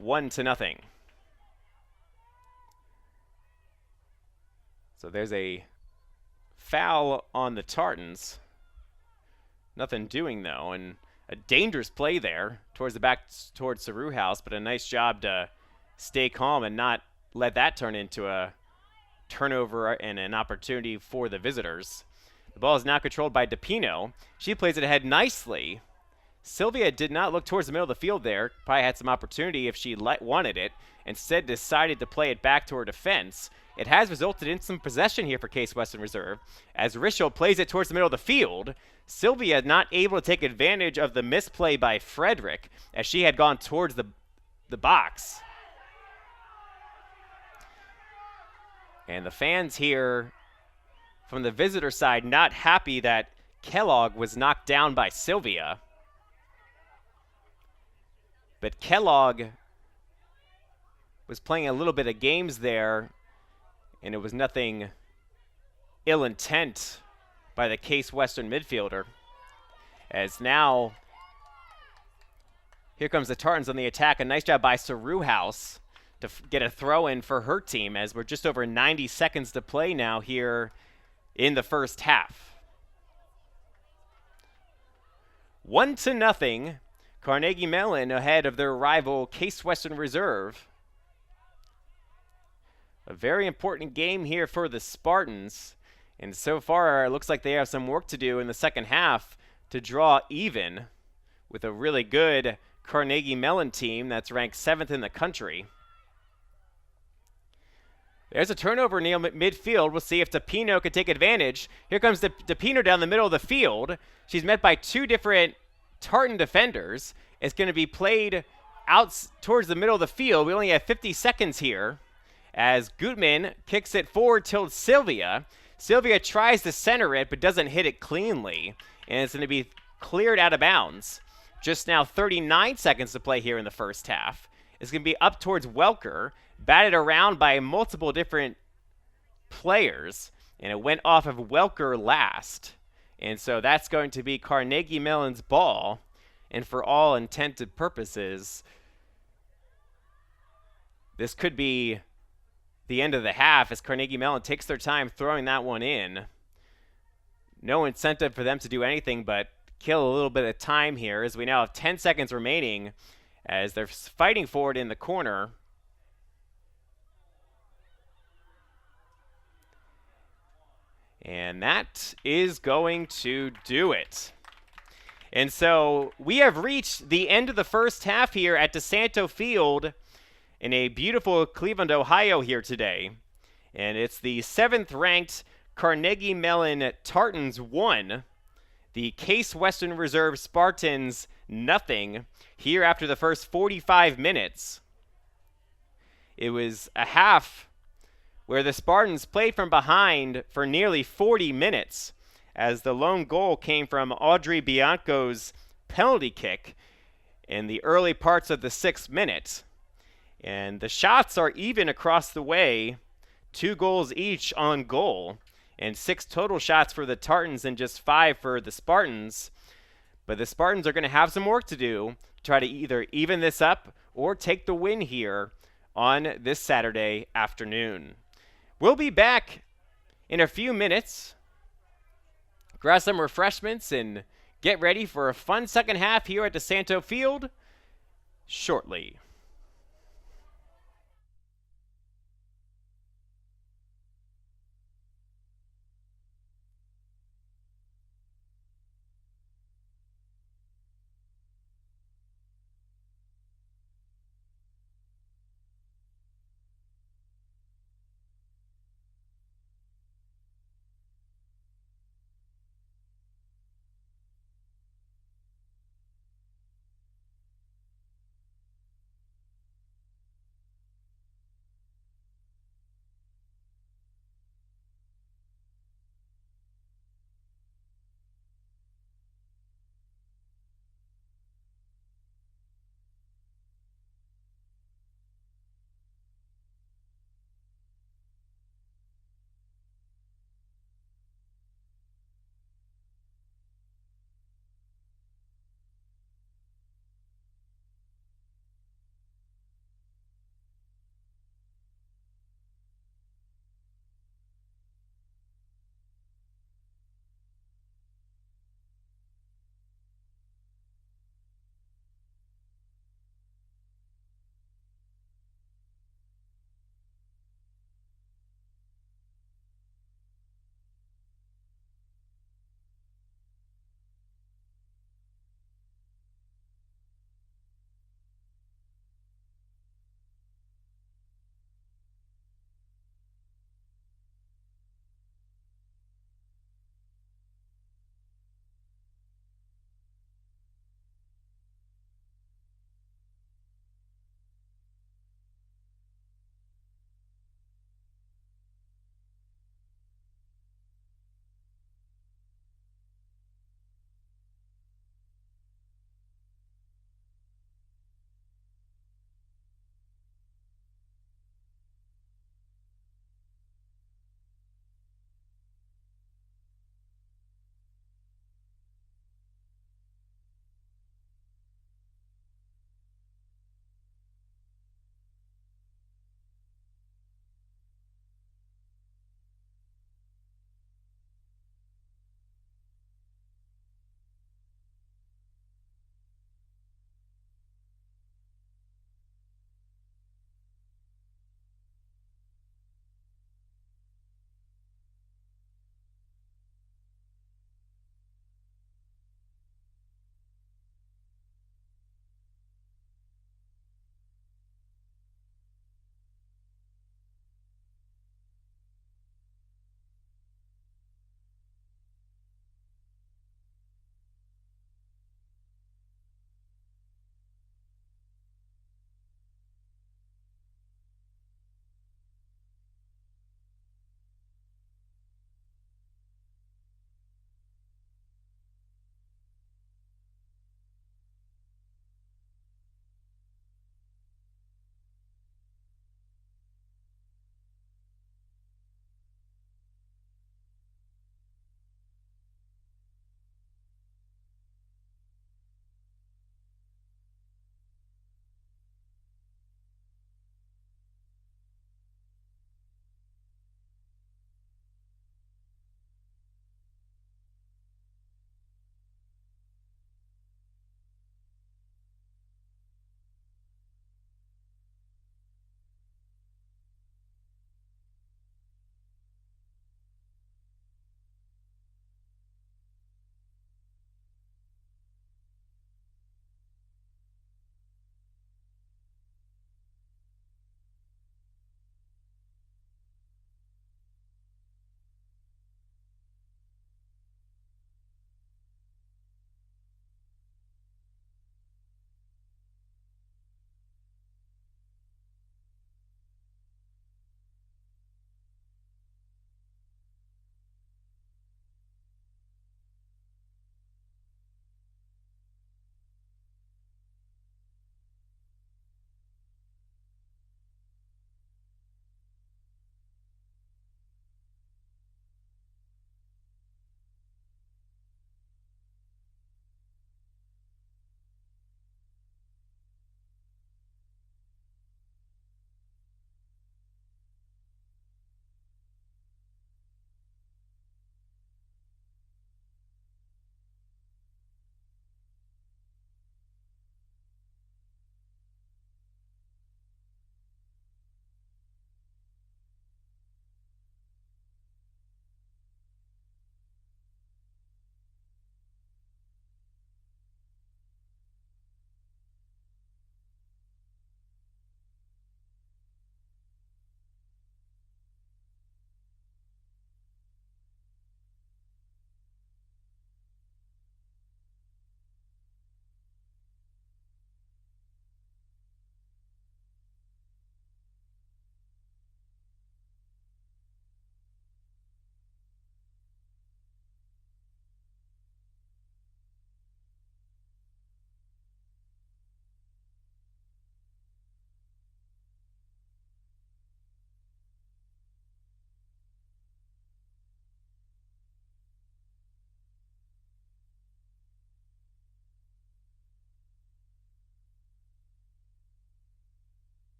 1-0. So there's a foul on the Tartans. Nothing doing, though, and a dangerous play there towards the back towards CWRU House, but a nice job to stay calm and not let that turn into a turnover and an opportunity for the visitors. The ball is now controlled by DePino. She plays it ahead nicely. Sylvia did not look towards the middle of the field there. Probably had some opportunity if she wanted it. Instead decided to play it back to her defense. It has resulted in some possession here for Case Western Reserve as Rischel plays it towards the middle of the field. Sylvia not able to take advantage of the misplay by Frederick as she had gone towards the box. And the fans here from the visitor side not happy that Kellogg was knocked down by Sylvia. But Kellogg was playing a little bit of games there, and it was nothing ill intent by the Case Western midfielder. As now, here comes the Tartans on the attack. A nice job by CWRU House to get a throw in for her team, as we're just over 90 seconds to play now here in the first half. 1-0, Carnegie Mellon ahead of their rival Case Western Reserve. A very important game here for the Spartans, and so far it looks like they have some work to do in the second half to draw even with a really good Carnegie Mellon team that's ranked 7th in the country. There's a turnover near midfield. We'll see if DePino can take advantage. Here comes DePino down the middle of the field. She's met by 2 different Tartan defenders. It's going to be played out towards the middle of the field. We only have 50 seconds here as Gutman kicks it forward to Sylvia. Sylvia tries to center it but doesn't hit it cleanly, and it's going to be cleared out of bounds. Just now 39 seconds to play here in the first half. It's going to be up towards Welker, batted around by multiple different players, and it went off of Welker last. And so that's going to be Carnegie Mellon's ball, and for all intended purposes, this could be the end of the half as Carnegie Mellon takes their time throwing that one in. No incentive for them to do anything but kill a little bit of time here, as we now have 10 seconds remaining as they're fighting for it in the corner. And that is going to do it. And so we have reached the end of the first half here at DiSanto Field in a beautiful Cleveland, Ohio here today. And it's the 7th ranked Carnegie Mellon Tartans 1, the Case Western Reserve Spartans nothing here after the first 45 minutes. It was a half where the Spartans played from behind for nearly 40 minutes as the lone goal came from Audrey Bianco's penalty kick in the early parts of the 6th minute. And the shots are even across the way, 2 goals each on goal, and 6 total shots for the Tartans and just 5 for the Spartans. But the Spartans are going to have some work to do to try to either even this up or take the win here on this Saturday afternoon. We'll be back in a few minutes, grab some refreshments, and get ready for a fun second half here at DiSanto Field shortly.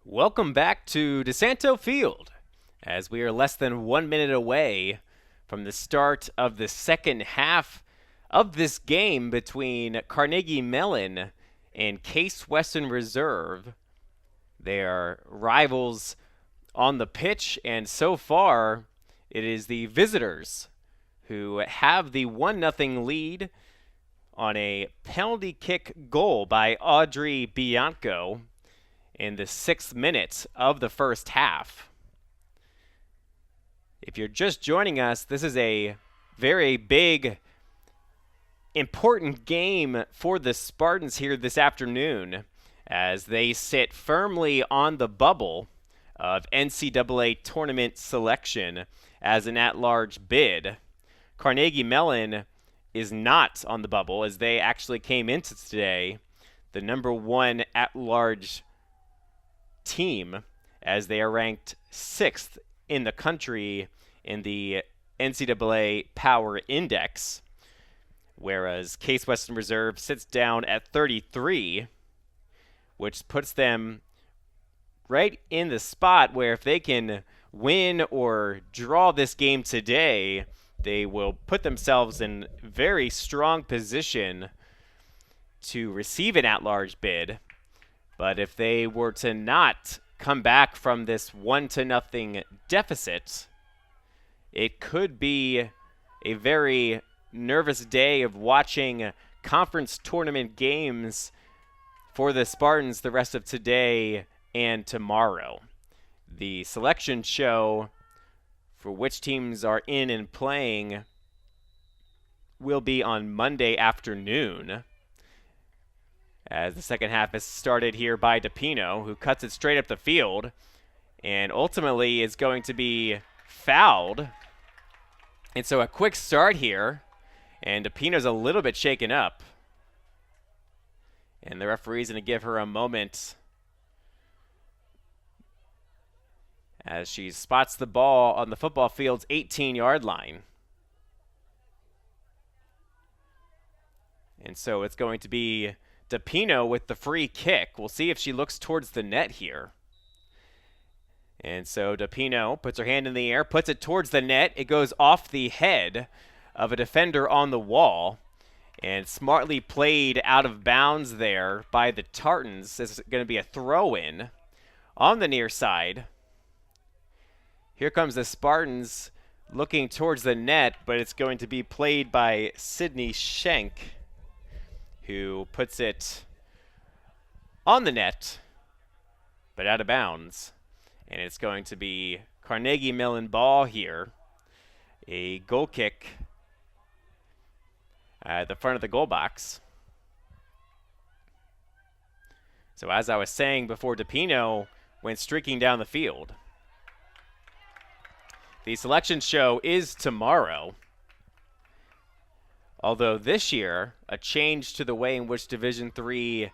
Welcome back to DiSanto Field, as we are less than 1 minute away from the start of the second half of this game between Carnegie Mellon and Case Western Reserve. They are rivals on the pitch, and so far it is the visitors who have the 1-0 lead on a penalty kick goal by Audrey Bianco in the 6th minute of the first half. If you're just joining us, this is a very big, important game for the Spartans here this afternoon, as they sit firmly on the bubble of NCAA tournament selection as an at-large bid. Carnegie Mellon is not on the bubble, as they actually came into today the number 1 at-large team, as they are ranked 6th in the country in the NCAA Power Index, whereas Case Western Reserve sits down at 33, which puts them right in the spot where if they can win or draw this game today, they will put themselves in very strong position to receive an at-large bid. But if they were to not come back from this 1-0 deficit, it could be a very nervous day of watching conference tournament games for the Spartans the rest of today and tomorrow. The selection show for which teams are in and playing will be on Monday afternoon, as the second half is started here by DiPino, who cuts it straight up the field and ultimately is going to be fouled. And so a quick start here, and DiPino's a little bit shaken up. And the referee's going to give her a moment as she spots the ball on the football field's 18-yard line. And so it's going to be DiPino with the free kick. We'll see if she looks towards the net here. And so DiPino puts her hand in the air, puts it towards the net. It goes off the head of a defender on the wall, and smartly played out of bounds there by the Tartans. This is going to be a throw-in on the near side. Here comes the Spartans looking towards the net, but it's going to be played by Sydney Schenk, who puts it on the net, but out of bounds. And it's going to be Carnegie Mellon ball here. A goal kick at the front of the goal box. So as I was saying before, DiPino went streaking down the field. The selection show is tomorrow. Although this year, a change to the way in which Division III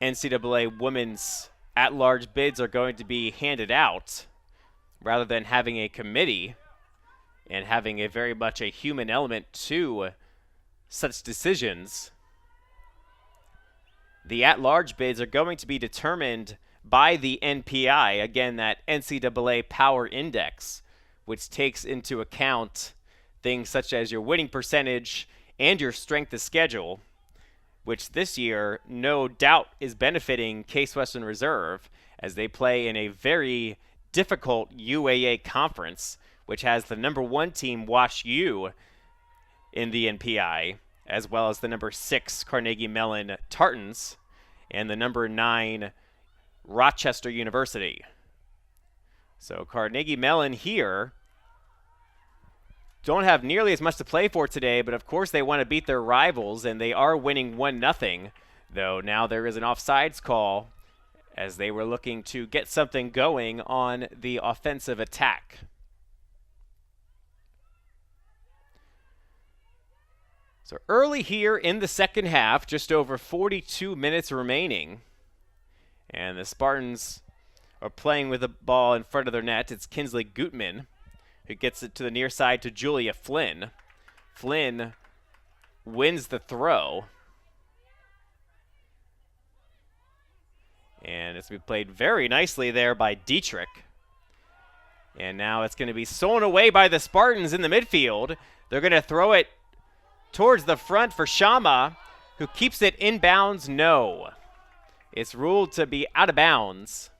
NCAA women's at-large bids are going to be handed out, rather than having a committee and having a very much a human element to such decisions. The at-large bids are going to be determined by the NPI, again, that NCAA Power Index, which takes into account things such as your winning percentage and your strength of schedule, which this year no doubt is benefiting Case Western Reserve as they play in a very difficult UAA conference, which has the number 1 team, Wash U, in the NPI, as well as the number 6 Carnegie Mellon Tartans and the number 9 Rochester University. So Carnegie Mellon here don't have nearly as much to play for today, but of course they want to beat their rivals, and they are winning 1-0, though now there is an offsides call as they were looking to get something going on the offensive attack. So early here in the second half, just over 42 minutes remaining, and the Spartans are playing with the ball in front of their net. It's Kinsley Gutman who gets it to the near side to Julia Flynn. Flynn wins the throw. And it's been played very nicely there by Dietrich. And now it's going to be stolen away by the Spartans in the midfield. They're going to throw it towards the front for Shama, who keeps it inbounds. No. It's ruled to be out of bounds.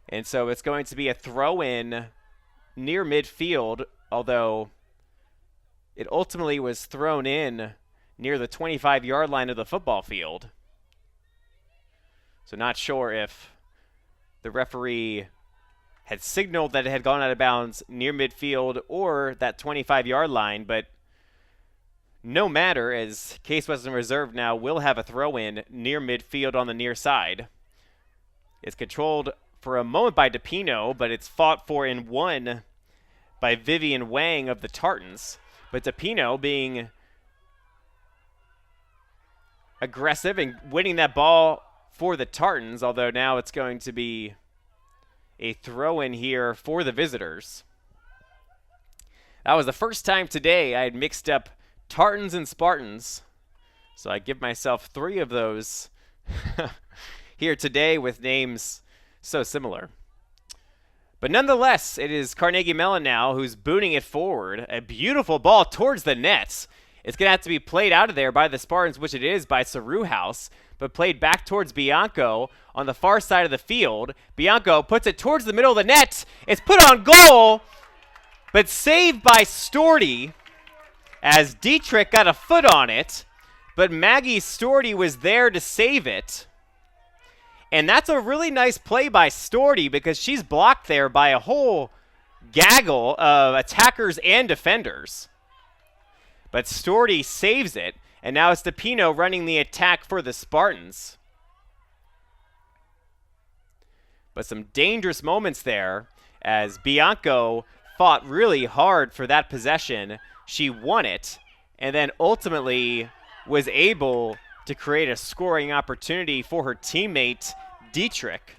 And so it's going to be a throw-in near midfield, although it ultimately was thrown in near the 25-yard line of the football field. So not sure if the referee had signaled that it had gone out of bounds near midfield or that 25-yard line, but no matter, as Case Western Reserve now will have a throw-in near midfield on the near side. It's controlled for a moment by DePino, but it's fought for and won by Vivian Wang of the Tartans. But DePino being aggressive and winning that ball for the Tartans, although now it's going to be a throw-in here for the visitors. That was the first time today I had mixed up Tartans and Spartans, so I give myself 3 of those here today with names so similar. But nonetheless, it is Carnegie Mellon now who's booting it forward. A beautiful ball towards the nets. It's going to have to be played out of there by the Spartans, which it is by CWRU House, but played back towards Bianco on the far side of the field. Bianco puts it towards the middle of the net. It's put on goal, but saved by Storty as Dietrich got a foot on it, but Maggie Storty was there to save it. And that's a really nice play by Storty because she's blocked there by a whole gaggle of attackers and defenders. But Storty saves it, and now it's DePino running the attack for the Spartans. But some dangerous moments there as Bianco fought really hard for that possession. She won it, and then ultimately was able to create a scoring opportunity for her teammate, Dietrich,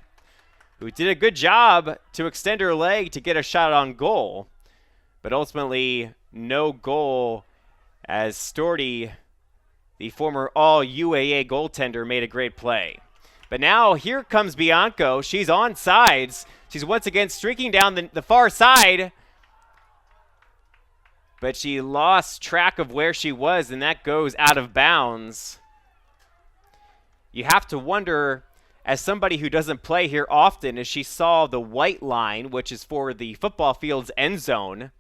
who did a good job to extend her leg to get a shot on goal, but ultimately no goal as Storty, the former all-UAA goaltender, made a great play. But now here comes Bianco. She's on sides. She's once again streaking down the far side, but she lost track of where she was, and that goes out of bounds. You have to wonder, as somebody who doesn't play here often, as she saw the white line, which is for the football field's end zone,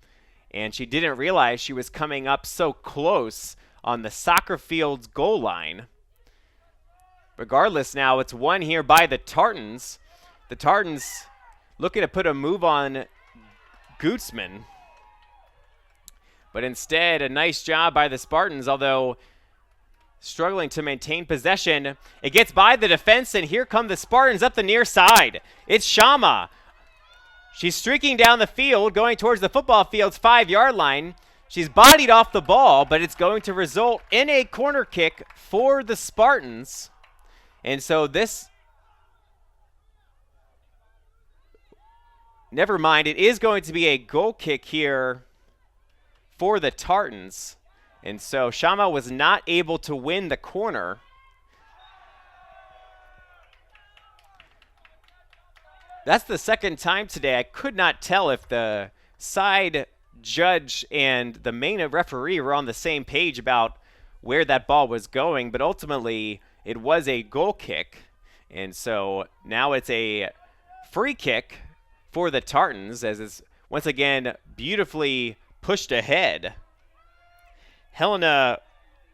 and she didn't realize she was coming up so close on the soccer field's goal line. Regardless, now it's won here by the Tartans. The Tartans looking to put a move on Gutzman. But instead, a nice job by the Spartans, although struggling to maintain possession. It gets by the defense, and here come the Spartans up the near side. It's Shama. She's streaking down the field, going towards the football field's 5-yard line. She's bodied off the ball, but it's going to result in a corner kick for the Spartans. And so this, never mind, it is going to be a goal kick here for the Tartans. And so Shama was not able to win the corner. That's the second time today. I could not tell if the side judge and the main referee were on the same page about where that ball was going, but ultimately it was a goal kick. And so now it's a free kick for the Tartans as it's once again beautifully pushed ahead. Helena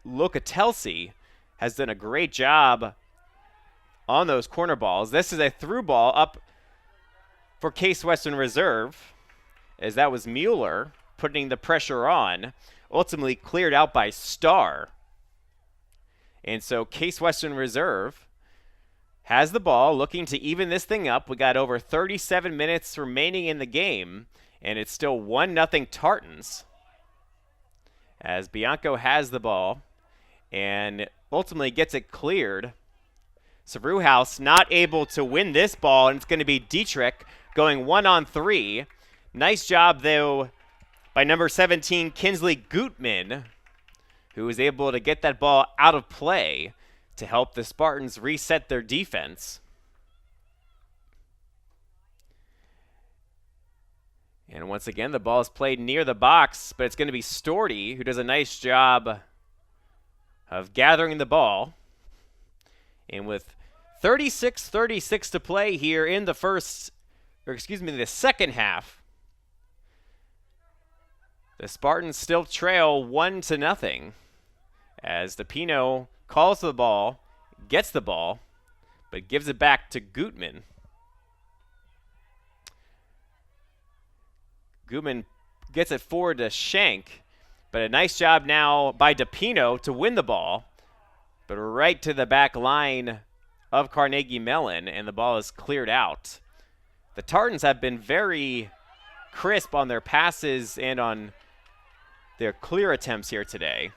Locatelsi has done a great job on those corner balls. This is a through ball up for Case Western Reserve, as that was Mueller putting the pressure on, ultimately cleared out by Starr. And so Case Western Reserve has the ball, looking to even this thing up. We got over 37 minutes remaining in the game, and it's still 1-0 Tartans, as Bianco has the ball and ultimately gets it cleared. CWRU House not able to win this ball, and it's going to be Dietrich going 1-on-3. Nice job, though, by number 17, Kinsley Gutman, who was able to get that ball out of play to help the Spartans reset their defense. And once again, the ball is played near the box, but it's going to be Storty who does a nice job of gathering the ball. And with 36:36 to play here in the the second half, the Spartans still trail 1-0 as DiPino calls the ball, gets the ball, but gives it back to Gutman. Gutman gets it forward to Schenk, but a nice job now by DiPino to win the ball, but right to the back line of Carnegie Mellon, and the ball is cleared out. The Tartans have been very crisp on their passes and on their clear attempts here today.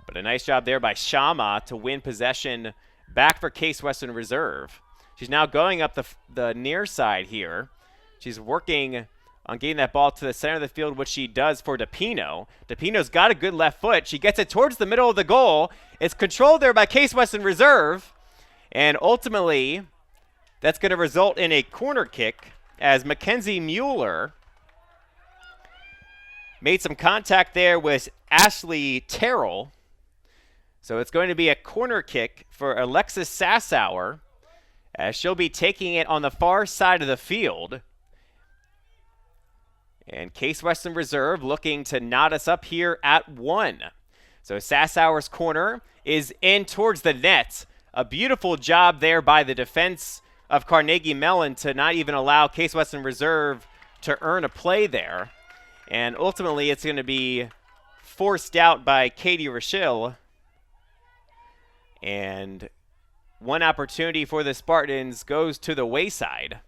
But a nice job there by Shama to win possession back for Case Western Reserve. She's now going up the near side here. She's working on getting that ball to the center of the field, which she does for DiPino. DiPino's got a good left foot. She gets it towards the middle of the goal. It's controlled there by Case Western Reserve. And ultimately, that's going to result in a corner kick as Mackenzie Mueller made some contact there with Ashley Terrell. So it's going to be a corner kick for Alexis Sassauer as she'll be taking it on the far side of the field. And Case Western Reserve looking to knot us up here at 1. So Sassauer's corner is in towards the net. A beautiful job there by the defense of Carnegie Mellon to not even allow Case Western Reserve to earn a play there. And ultimately, it's going to be forced out by Katie Rochelle. And one opportunity for the Spartans goes to the wayside.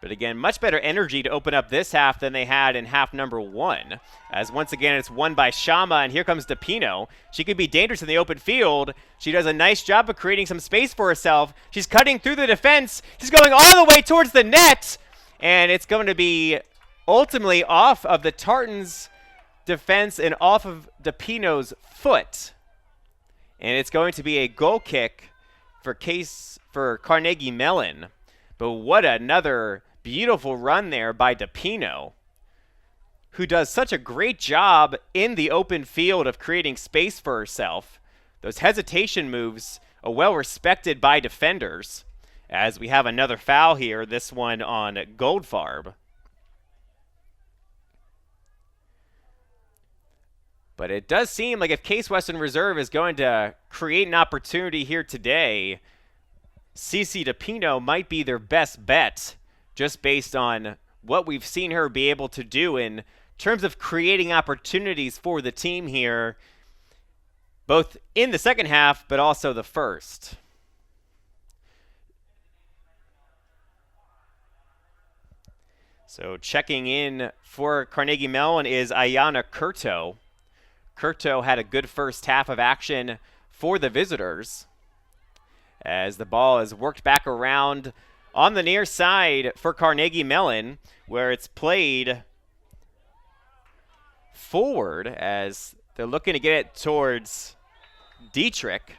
But again, much better energy to open up this half than they had in half number 1. As once again, it's won by Shama, and here comes DiPino. She could be dangerous in the open field. She does a nice job of creating some space for herself. She's cutting through the defense. She's going all the way towards the net. And it's going to be ultimately off of the Tartans' defense and off of DiPino's foot. And it's going to be a goal kick for Carnegie Mellon. But what another beautiful run there by DiPino, who does such a great job in the open field of creating space for herself. Those hesitation moves are well respected by defenders, as we have another foul here, this one on Goldfarb. But it does seem like if Case Western Reserve is going to create an opportunity here today, CC DiPino might be their best bet, just based on what we've seen her be able to do in terms of creating opportunities for the team here, both in the second half, but also the first. So checking in for Carnegie Mellon is Ayana Curto. Curto had a good first half of action for the visitors, as the ball is worked back around on the near side for Carnegie Mellon, where it's played forward as they're looking to get it towards Dietrich.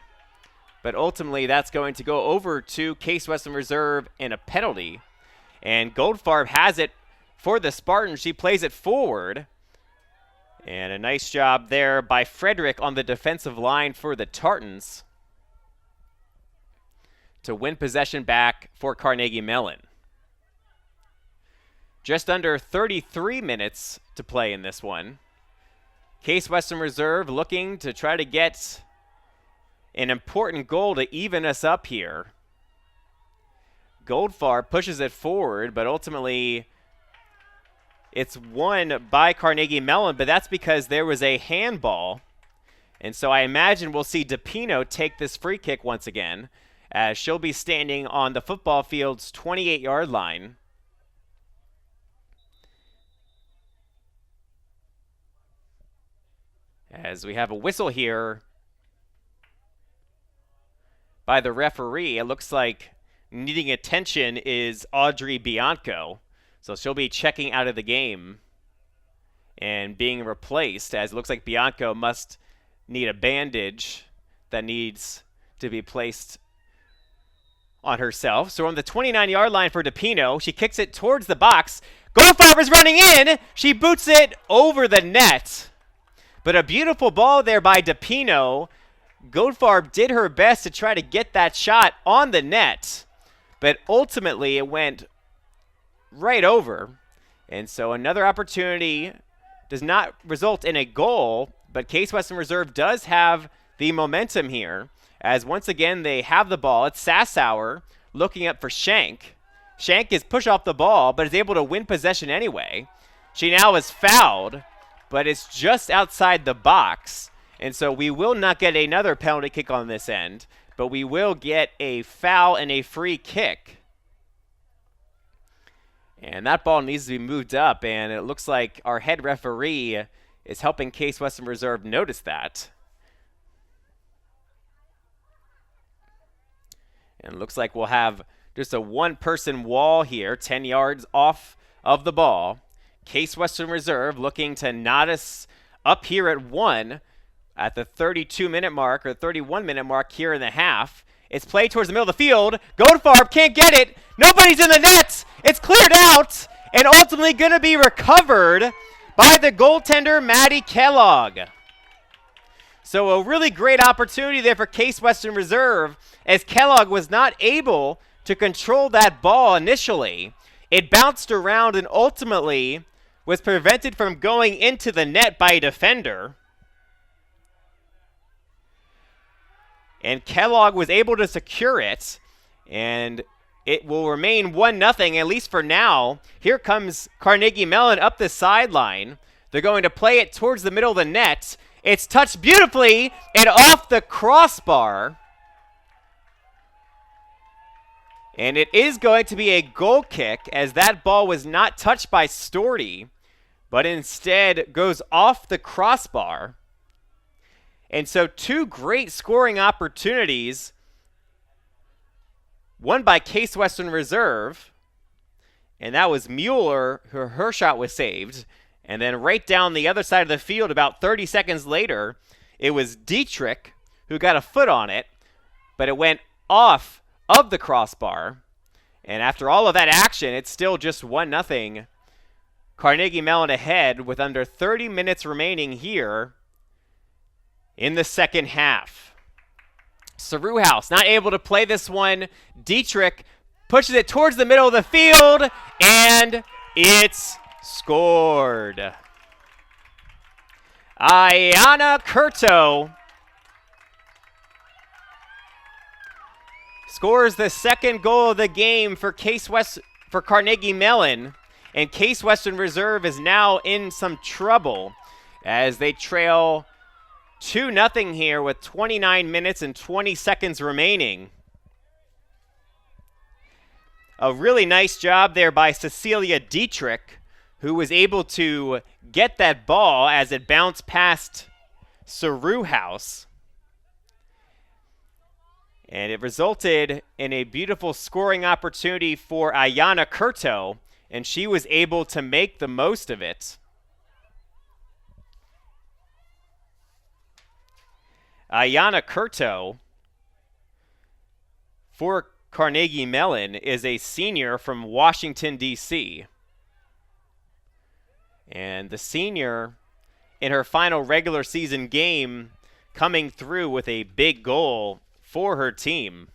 But ultimately, that's going to go over to Case Western Reserve in a penalty. And Goldfarb has it for the Spartans. She plays it forward. And a nice job there by Frederick on the defensive line for the Tartans to win possession back for Carnegie Mellon. Just under 33 minutes to play in this one. Case Western Reserve looking to try to get an important goal to even us up here. Goldfarb pushes it forward, but ultimately it's won by Carnegie Mellon, but that's because there was a handball. And so I imagine we'll see DiPino take this free kick once again, as she'll be standing on the football field's 28-yard line. As we have a whistle here by the referee, it looks like needing attention is Audrey Bianco. So she'll be checking out of the game and being replaced, as it looks like Bianco must need a bandage that needs to be placed on herself. So on the 29-yard line for DePino, she kicks it towards the box. Goldfarb is running in. She boots it over the net. But a beautiful ball there by DePino. Goldfarb did her best to try to get that shot on the net, but ultimately it went right over. And so another opportunity does not result in a goal, but Case Western Reserve does have the momentum here, as once again they have the ball. It's Sassauer looking up for Shank. Shank is pushed off the ball, but is able to win possession anyway. She now is fouled, but it's just outside the box. And so we will not get another penalty kick on this end, but we will get a foul and a free kick. And that ball needs to be moved up, and it looks like our head referee is helping Case Western Reserve notice that. And it looks like we'll have just a one-person wall here, 10 yards off of the ball. Case Western Reserve looking to knot us up here at 1 at the 32-minute mark, or 31-minute mark here in the half. It's played towards the middle of the field. Goldfarb can't get it. Nobody's in the net. It's cleared out and ultimately going to be recovered by the goaltender, Maddie Kellogg. So a really great opportunity there for Case Western Reserve, as Kellogg was not able to control that ball initially. It bounced around and ultimately was prevented from going into the net by a defender. And Kellogg was able to secure it, and it will remain 1-0, at least for now. Here comes Carnegie Mellon up the sideline. They're going to play it towards the middle of the net. It's touched beautifully and off the crossbar. And it is going to be a goal kick, as that ball was not touched by Storty, but instead goes off the crossbar. And so two great scoring opportunities, one by Case Western Reserve, and that was Mueller, her shot was saved. And then right down the other side of the field, about 30 seconds later, it was Dietrich who got a foot on it, but it went off of the crossbar. And after all of that action, it's still just 1-0. Carnegie Mellon ahead with under 30 minutes remaining here in the second half. CWRU House not able to play this one. Dietrich pushes it towards the middle of the field, and it's scored. Ayana Curto scores the second goal of the game for Carnegie Mellon, and Case Western Reserve is now in some trouble as they trail 2-0 here with 29 minutes and 20 seconds remaining. A really nice job there by Cecilia Dietrich, who was able to get that ball as it bounced past CWRU House. And it resulted in a beautiful scoring opportunity for Ayana Curto, and she was able to make the most of it. Ayana Curto, for Carnegie Mellon, is a senior from Washington, D.C. And the senior, in her final regular season game, coming through with a big goal for her team.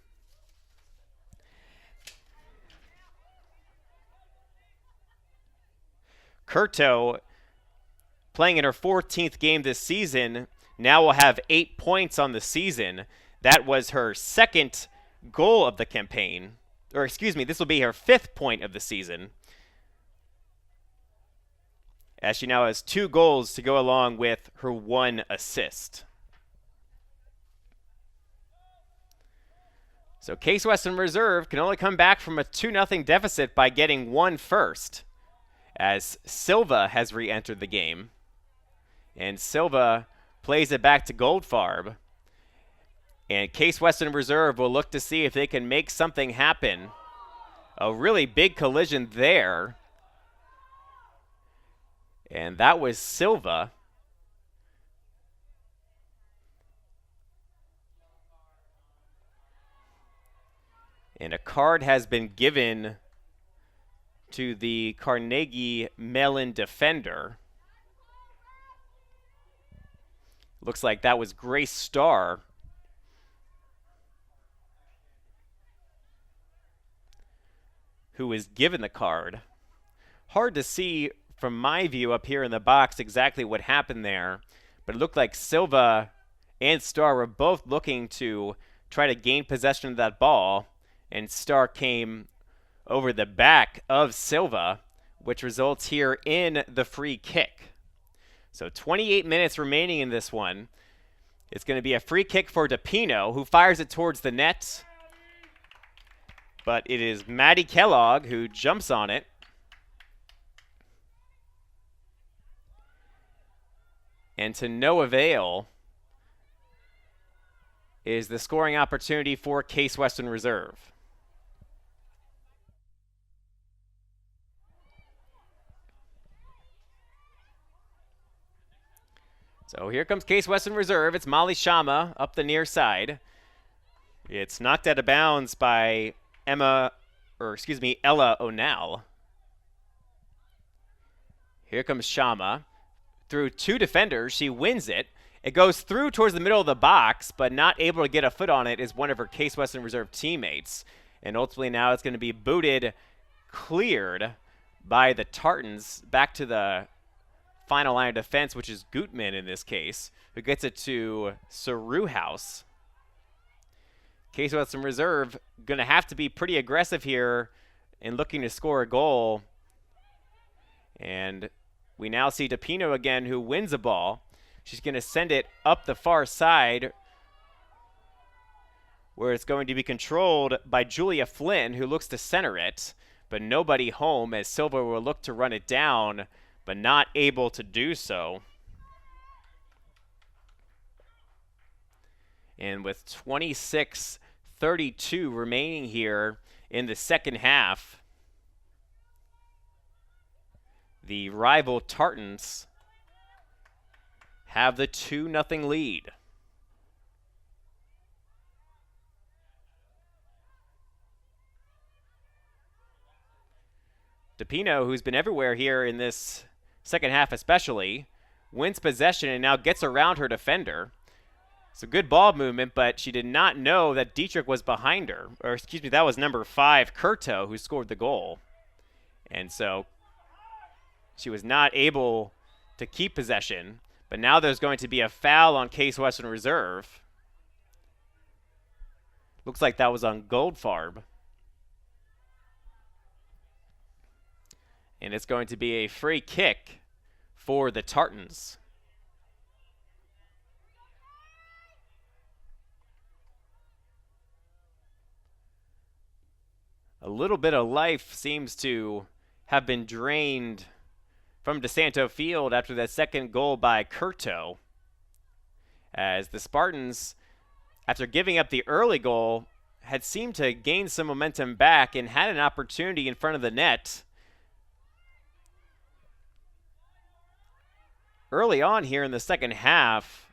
Curto, playing in her 14th game this season, now will have 8 points on the season. That was her second goal of the campaign. Or excuse me, this will be her 5th point of the season, as she now has 2 goals to go along with her 1 assist. So Case Western Reserve can only come back from a 2-0 deficit by getting 1 first, as Silva has re-entered the game. And Silva plays it back to Goldfarb. And Case Western Reserve will look to see if they can make something happen. A really big collision there. And that was Silva. And a card has been given to the Carnegie Mellon defender. Looks like that was Grace Starr. Who was given the card. Hard to see from my view up here in the box exactly what happened there, but it looked like Silva and Starr were both looking to try to gain possession of that ball, and Starr came over the back of Silva, which results here in the free kick. So 28 minutes remaining in this one. It's going to be a free kick for DePino, who fires it towards the net. But it is Maddie Kellogg who jumps on it. And to no avail is the scoring opportunity for Case Western Reserve. So here comes Case Western Reserve. It's Molly Shama up the near side. It's knocked out of bounds by Ella O'Nell. Here comes Shama. Through two defenders, she wins it. It goes through towards the middle of the box, but not able to get a foot on it is one of her Case Western Reserve teammates. And ultimately now it's going to be booted, cleared by the Tartans back to the final line of defense, which is Gutman in this case, who gets it to CWRU House. Case Western Reserve going to have to be pretty aggressive here in looking to score a goal. And we now see DePino again, who wins a ball. She's going to send it up the far side, where it's going to be controlled by Julia Flynn, who looks to center it, but nobody home as Silva will look to run it down, but not able to do so. And with 26:32 remaining here in the second half, the rival Tartans have the 2-0 lead. DePino, who's been everywhere here in this second half especially, wins possession and now gets around her defender. It's a good ball movement, but she did not know that Dietrich was behind her. Or excuse me, that was number 5, Curto, who scored the goal. And so she was not able to keep possession. But now there's going to be a foul on Case Western Reserve. Looks like that was on Goldfarb. And it's going to be a free kick for the Tartans. A little bit of life seems to have been drained from DiSanto Field after that second goal by Curto, as the Spartans, after giving up the early goal, had seemed to gain some momentum back and had an opportunity in front of the net early on here in the second half,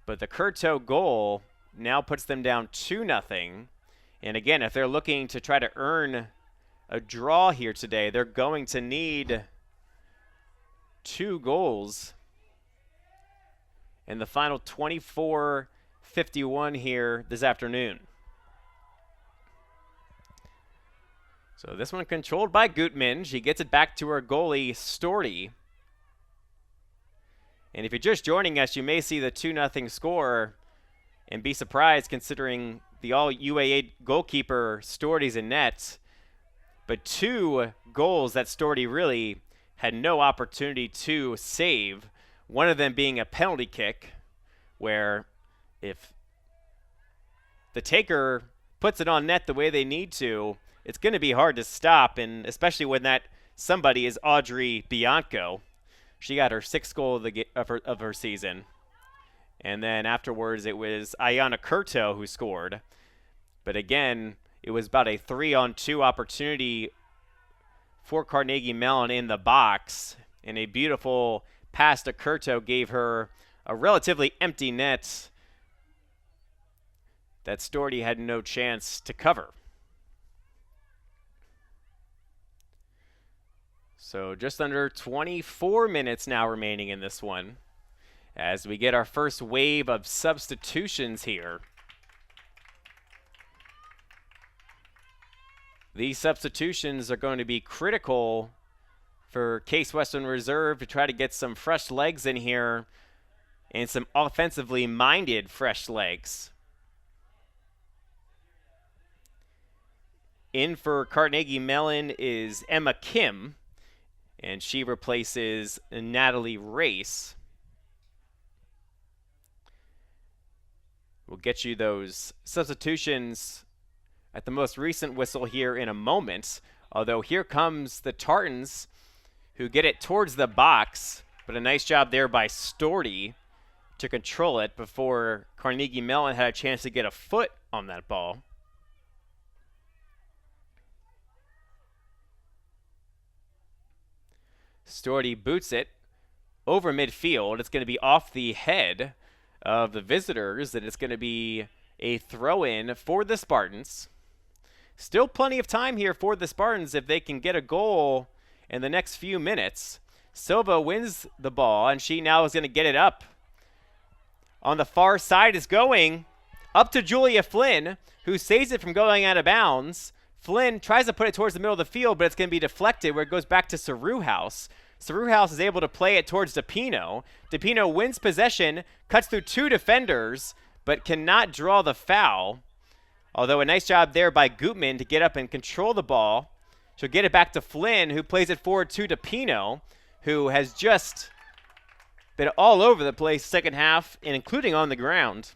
but the Curto goal now puts them down 2-0. And again, if they're looking to try to earn a draw here today, they're going to need 2 goals in the final 24:51 here this afternoon. So this one controlled by Gutman. She gets it back to her goalie, Storty. And if you're just joining us, you may see the 2-0 score and be surprised considering the all-UAA goalkeeper Storty's in net. But 2 goals that Storty really had no opportunity to save, one of them being a penalty kick, where if the taker puts it on net the way they need to, it's going to be hard to stop, and especially when that somebody is Audrey Bianco. She got her 6th goal of her season. And then afterwards it was Ayana Curto who scored. But again, it was about a 3-on-2 opportunity for Carnegie Mellon in the box. And a beautiful pass to Curto gave her a relatively empty net that Storty had no chance to cover. So just under 24 minutes now remaining in this one as we get our first wave of substitutions here. These substitutions are going to be critical for Case Western Reserve to try to get some fresh legs in here and some offensively minded fresh legs. In for Carnegie Mellon is Emma Kim, and she replaces Natalie Race. We'll get you those substitutions at the most recent whistle here in a moment. Although here comes the Tartans, who get it towards the box, but a nice job there by Storty to control it before Carnegie Mellon had a chance to get a foot on that ball. Storty boots it over midfield. It's going to be off the head of the visitors, and it's going to be a throw-in for the Spartans. Still plenty of time here for the Spartans if they can get a goal in the next few minutes. Silva wins the ball, and she now is going to get it up. On the far side is going up to Julia Flynn, who saves it from going out of bounds. Flynn tries to put it towards the middle of the field, but it's going to be deflected where it goes back to Saruhouse. Saruhouse is able to play it towards DePino. DePino wins possession, cuts through two defenders, but cannot draw the foul. Although a nice job there by Gutman to get up and control the ball. She'll get it back to Flynn, who plays it forward to DePino, who has just been all over the place second half, and including on the ground.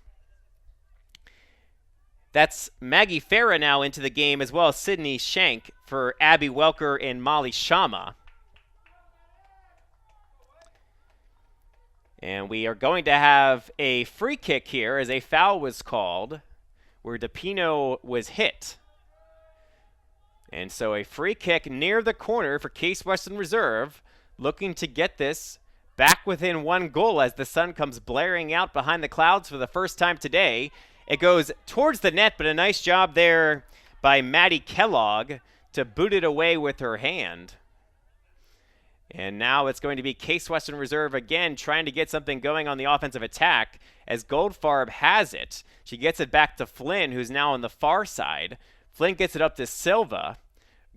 That's Maggie Farah now into the game, as well as Sydney Shank for Abby Welker and Molly Shama. And we are going to have a free kick here as a foul was called where DePino was hit. And so a free kick near the corner for Case Western Reserve, looking to get this back within one goal as the sun comes blaring out behind the clouds for the first time today. It goes towards the net, but a nice job there by Maddie Kellogg to boot it away with her hand. And now it's going to be Case Western Reserve again trying to get something going on the offensive attack as Goldfarb has it. She gets it back to Flynn, who's now on the far side. Flynn gets it up to Silva.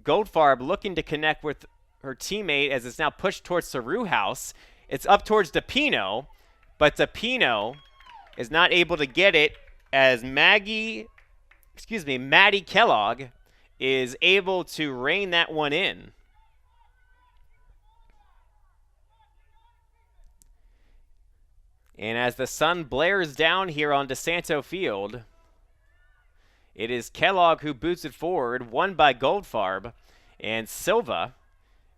Goldfarb looking to connect with her teammate as it's now pushed towards Saruhouse. It's up towards DePino, but DePino is not able to get it as Maddie Kellogg is able to rein that one in. And as the sun blares down here on DiSanto Field, it is Kellogg who boots it forward, won by Goldfarb, and Silva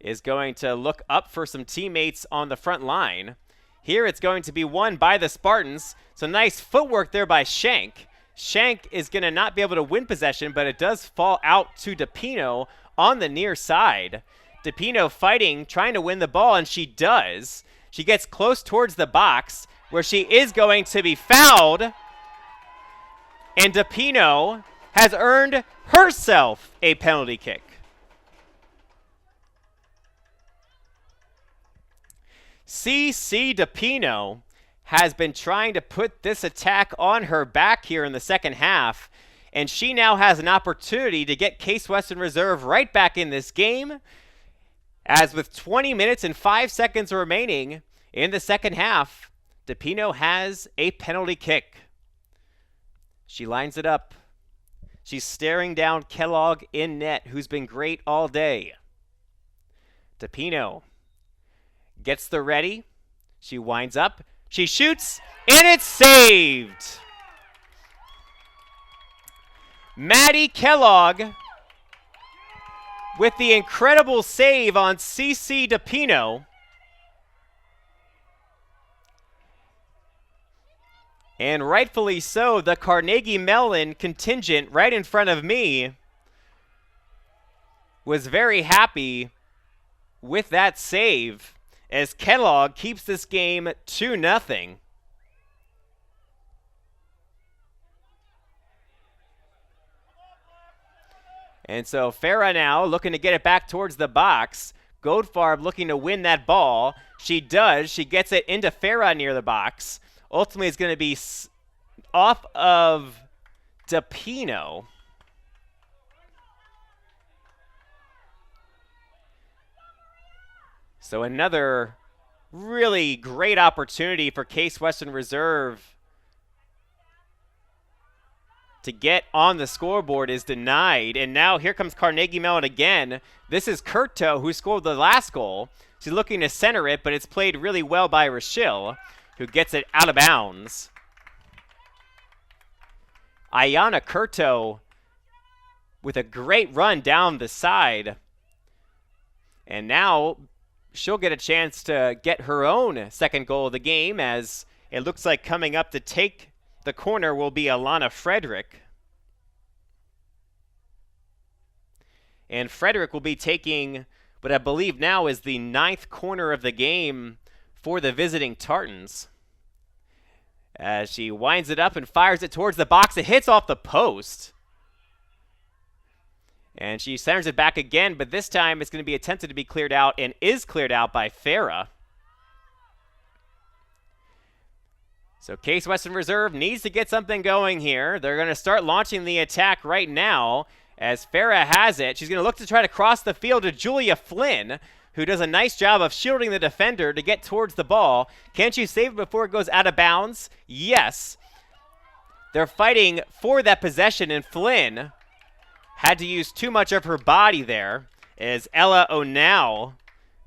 is going to look up for some teammates on the front line. Here it's going to be won by the Spartans. So nice footwork there by Shank. Shank is going to not be able to win possession, but it does fall out to DePino on the near side. DePino fighting, trying to win the ball, and she does. She gets close towards the box, where she is going to be fouled. And DePino has earned herself a penalty kick. CC DePino has been trying to put this attack on her back here in the second half, and she now has an opportunity to get Case Western Reserve right back in this game, as with 20 minutes and 5 seconds remaining in the second half, DePino has a penalty kick. She lines it up. She's staring down Kellogg in net, who's been great all day. DePino gets the ready. She winds up. She shoots, and it's saved. Maddie Kellogg with the incredible save on CC DePino. And rightfully so, the Carnegie Mellon contingent right in front of me was very happy with that save as Kellogg keeps this game 2-0. And so Farah now looking to get it back towards the box. Goldfarb looking to win that ball. She does. She gets it into Farah near the box. Ultimately, it's going to be off of DePino. So another really great opportunity for Case Western Reserve to get on the scoreboard is denied. And now here comes Carnegie Mellon again. This is Kurto, who scored the last goal. She's looking to center it, but it's played really well by Rochelle, who gets it out of bounds. Ayana Kurto with a great run down the side. And now she'll get a chance to get her own second goal of the game, as it looks like coming up to take the corner will be Alana Frederick. And Frederick will be taking what I believe now is the 9th corner of the game for the visiting Tartans. As she winds it up and fires it towards the box, it hits off the post. And she centers it back again, but this time it's going to be attempted to be cleared out and is cleared out by Farah. So Case Western Reserve needs to get something going here. They're going to start launching the attack right now as Farah has it. She's going to look to try to cross the field to Julia Flynn, who does a nice job of shielding the defender to get towards the ball. Can she save it before it goes out of bounds? Yes. They're fighting for that possession, and Flynn had to use too much of her body there as Ella O'Neill,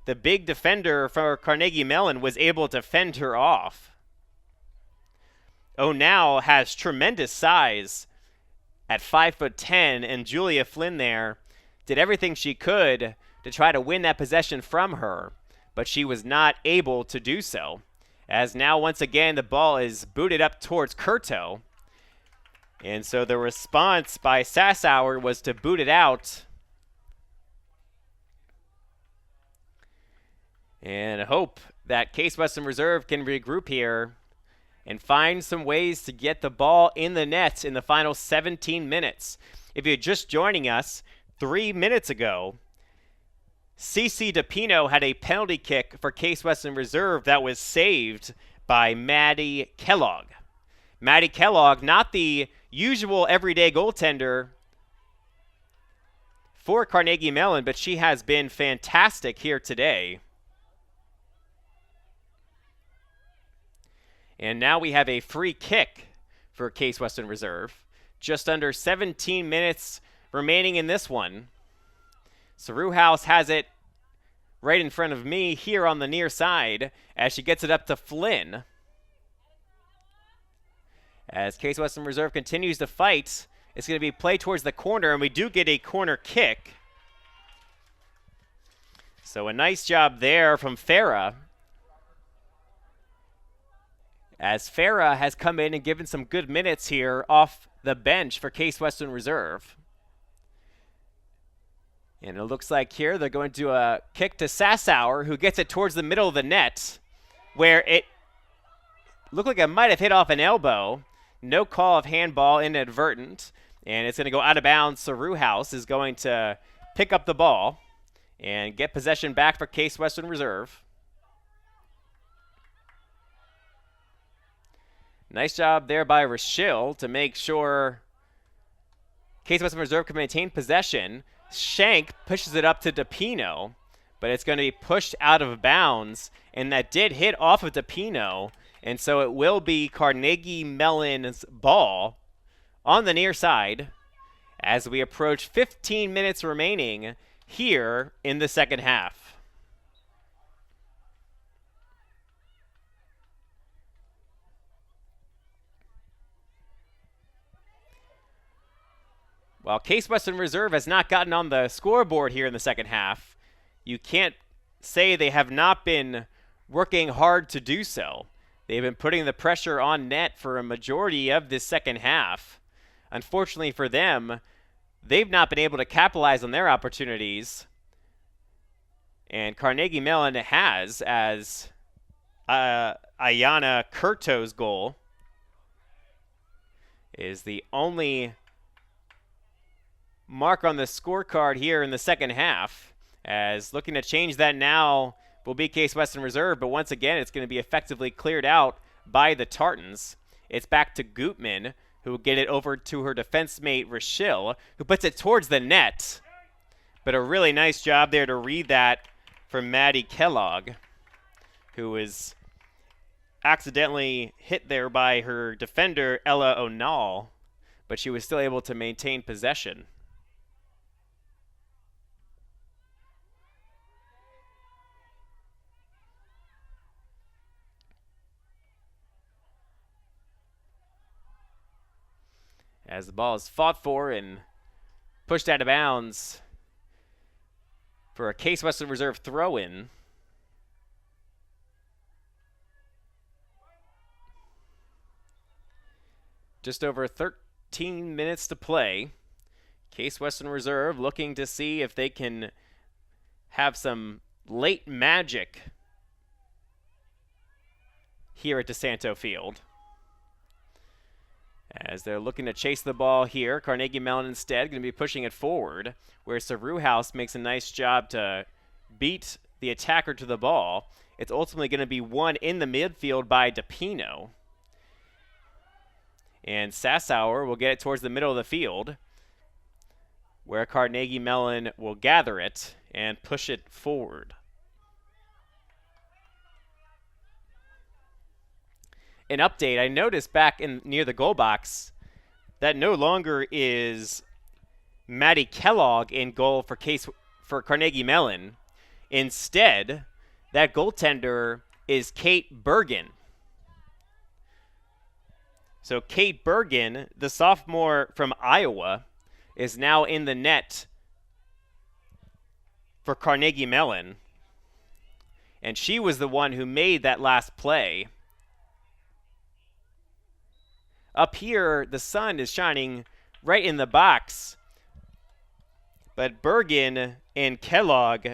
the big defender for Carnegie Mellon, was able to fend her off. O'Neill has tremendous size at 5'10", and Julia Flynn there did everything she could to try to win that possession from her, but she was not able to do so. As now, once again, the ball is booted up towards Kurto. And so the response by Sassauer was to boot it out and hope that Case Western Reserve can regroup here and find some ways to get the ball in the net in the final 17 minutes. If you're just joining us, 3 minutes ago, CC DePino had a penalty kick for Case Western Reserve that was saved by Maddie Kellogg. Maddie Kellogg, not the usual everyday goaltender for Carnegie Mellon, but she has been fantastic here today. And now we have a free kick for Case Western Reserve. Just under 17 minutes remaining in this one. CWRU House has it right in front of me here on the near side as she gets it up to Flynn. As Case Western Reserve continues to fight, it's going to be played towards the corner, and we do get a corner kick. So a nice job there from Farah, as Farah has come in and given some good minutes here off the bench for Case Western Reserve. And it looks like here they're going to do a kick to Sassauer, who gets it towards the middle of the net, where it looked like it might have hit off an elbow. No call of handball, inadvertent, and it's going to go out of bounds. CWRU House is going to pick up the ball and get possession back for Case Western Reserve. Nice job there by Rochelle to make sure Case Western Reserve can maintain possession. Shank pushes it up to DePino, but it's going to be pushed out of bounds, and that did hit off of DePino, and so it will be Carnegie Mellon's ball on the near side as we approach 15 minutes remaining here in the second half. While Case Western Reserve has not gotten on the scoreboard here in the second half, you can't say they have not been working hard to do so. They've been putting the pressure on net for a majority of this second half. Unfortunately for them, they've not been able to capitalize on their opportunities. And Carnegie Mellon has, as Ayana Kurto's goal is the only mark on the scorecard here in the second half, As looking to change that now will be Case Western Reserve, but once again, it's going to be effectively cleared out by the Tartans. It's back to Gutman, who will get it over to her defense mate, Rochelle, who puts it towards the net. But a really nice job there to read that from Maddie Kellogg, who was accidentally hit there by her defender, Ella O'Neill, but she was still able to maintain possession. As the ball is fought for and pushed out of bounds for a Case Western Reserve throw-in. Just over 13 minutes to play. Case Western Reserve looking to see if they can have some late magic here at DiSanto Field. As they're looking to chase the ball here, Carnegie Mellon instead going to be pushing it forward, where CWRU makes a nice job to beat the attacker to the ball. It's ultimately going to be won in the midfield by DePino. And Sassauer will get it towards the middle of the field, where Carnegie Mellon will gather it and push it forward. An update, I noticed back near the goal box that no longer is Maddie Kellogg in goal for Carnegie Mellon. Instead, that goaltender is Kate Bergen. So Kate Bergen, the sophomore from Iowa, is now in the net for Carnegie Mellon. And she was the one who made that last play. Up here, the sun is shining right in the box. But Bergen and Kellogg,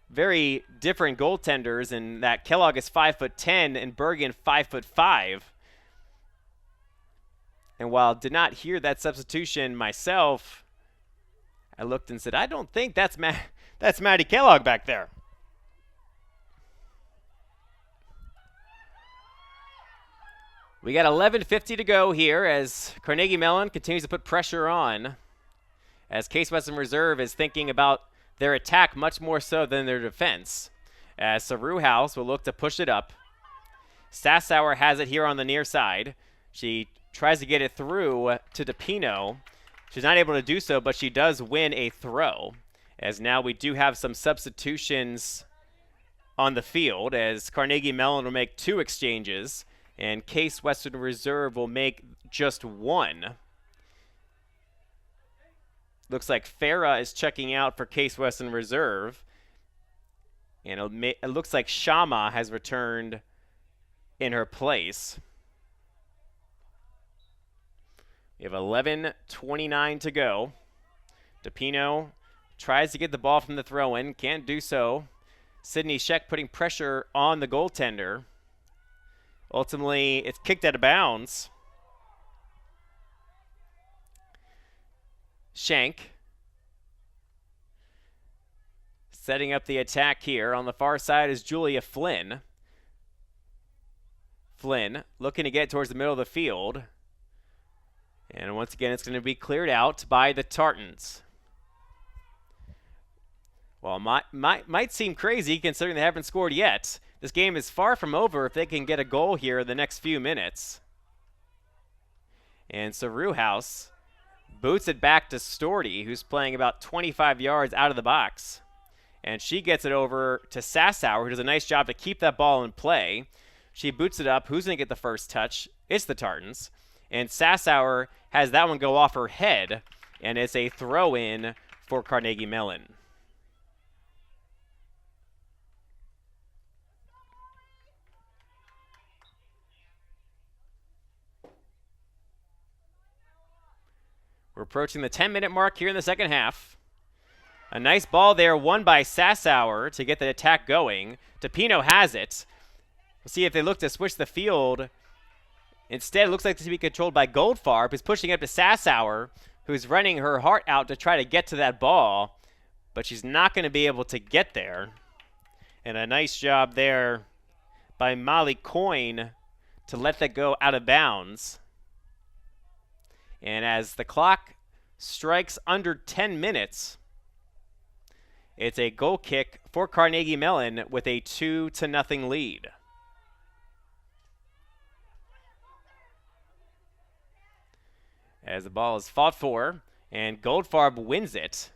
very different goaltenders in that Kellogg is 5'10" and Bergen 5'5". And while I did not hear that substitution myself, I looked and said, I don't think that's Maddie Kellogg back there. We got 11:50 to go here as Carnegie Mellon continues to put pressure on, as Case Western Reserve is thinking about their attack much more so than their defense, as CWRU will look to push it up. Sassauer has it here on the near side. She tries to get it through to DePino. She's not able to do so, but she does win a throw, as now we do have some substitutions on the field, as Carnegie Mellon will make 2 exchanges, and Case Western Reserve will make just 1. Looks like Farah is checking out for Case Western Reserve. And it looks like Shama has returned in her place. We have 11:29 to go. DePino tries to get the ball from the throw-in. Can't do so. Sydney Scheck putting pressure on the goaltender. Ultimately, it's kicked out of bounds. Schenk setting up the attack here. On the far side is Julia Flynn. Flynn looking to get towards the middle of the field. And once again, it's going to be cleared out by the Tartans. Well, might seem crazy considering they haven't scored yet. This game is far from over if they can get a goal here in the next few minutes. And CWRU boots it back to Storty, who's playing about 25 yards out of the box. And she gets it over to Sassauer, who does a nice job to keep that ball in play. She boots it up. Who's going to get the first touch? It's the Tartans. And Sassauer has that one go off her head, and it's a throw-in for Carnegie Mellon. We're approaching the 10-minute mark here in the second half. A nice ball there, won by Sassauer to get the attack going. DePino has it. We'll see if they look to switch the field. Instead, it looks like this to be controlled by Goldfarb, who's pushing up to Sassauer, who's running her heart out to try to get to that ball. but she's not going to be able to get there. And a nice job there by Molly Coyne to let that go out of bounds. And as the clock strikes under 10 minutes, it's a goal kick for Carnegie Mellon with a 2-0 lead. As the ball is fought for, and Goldfarb wins it.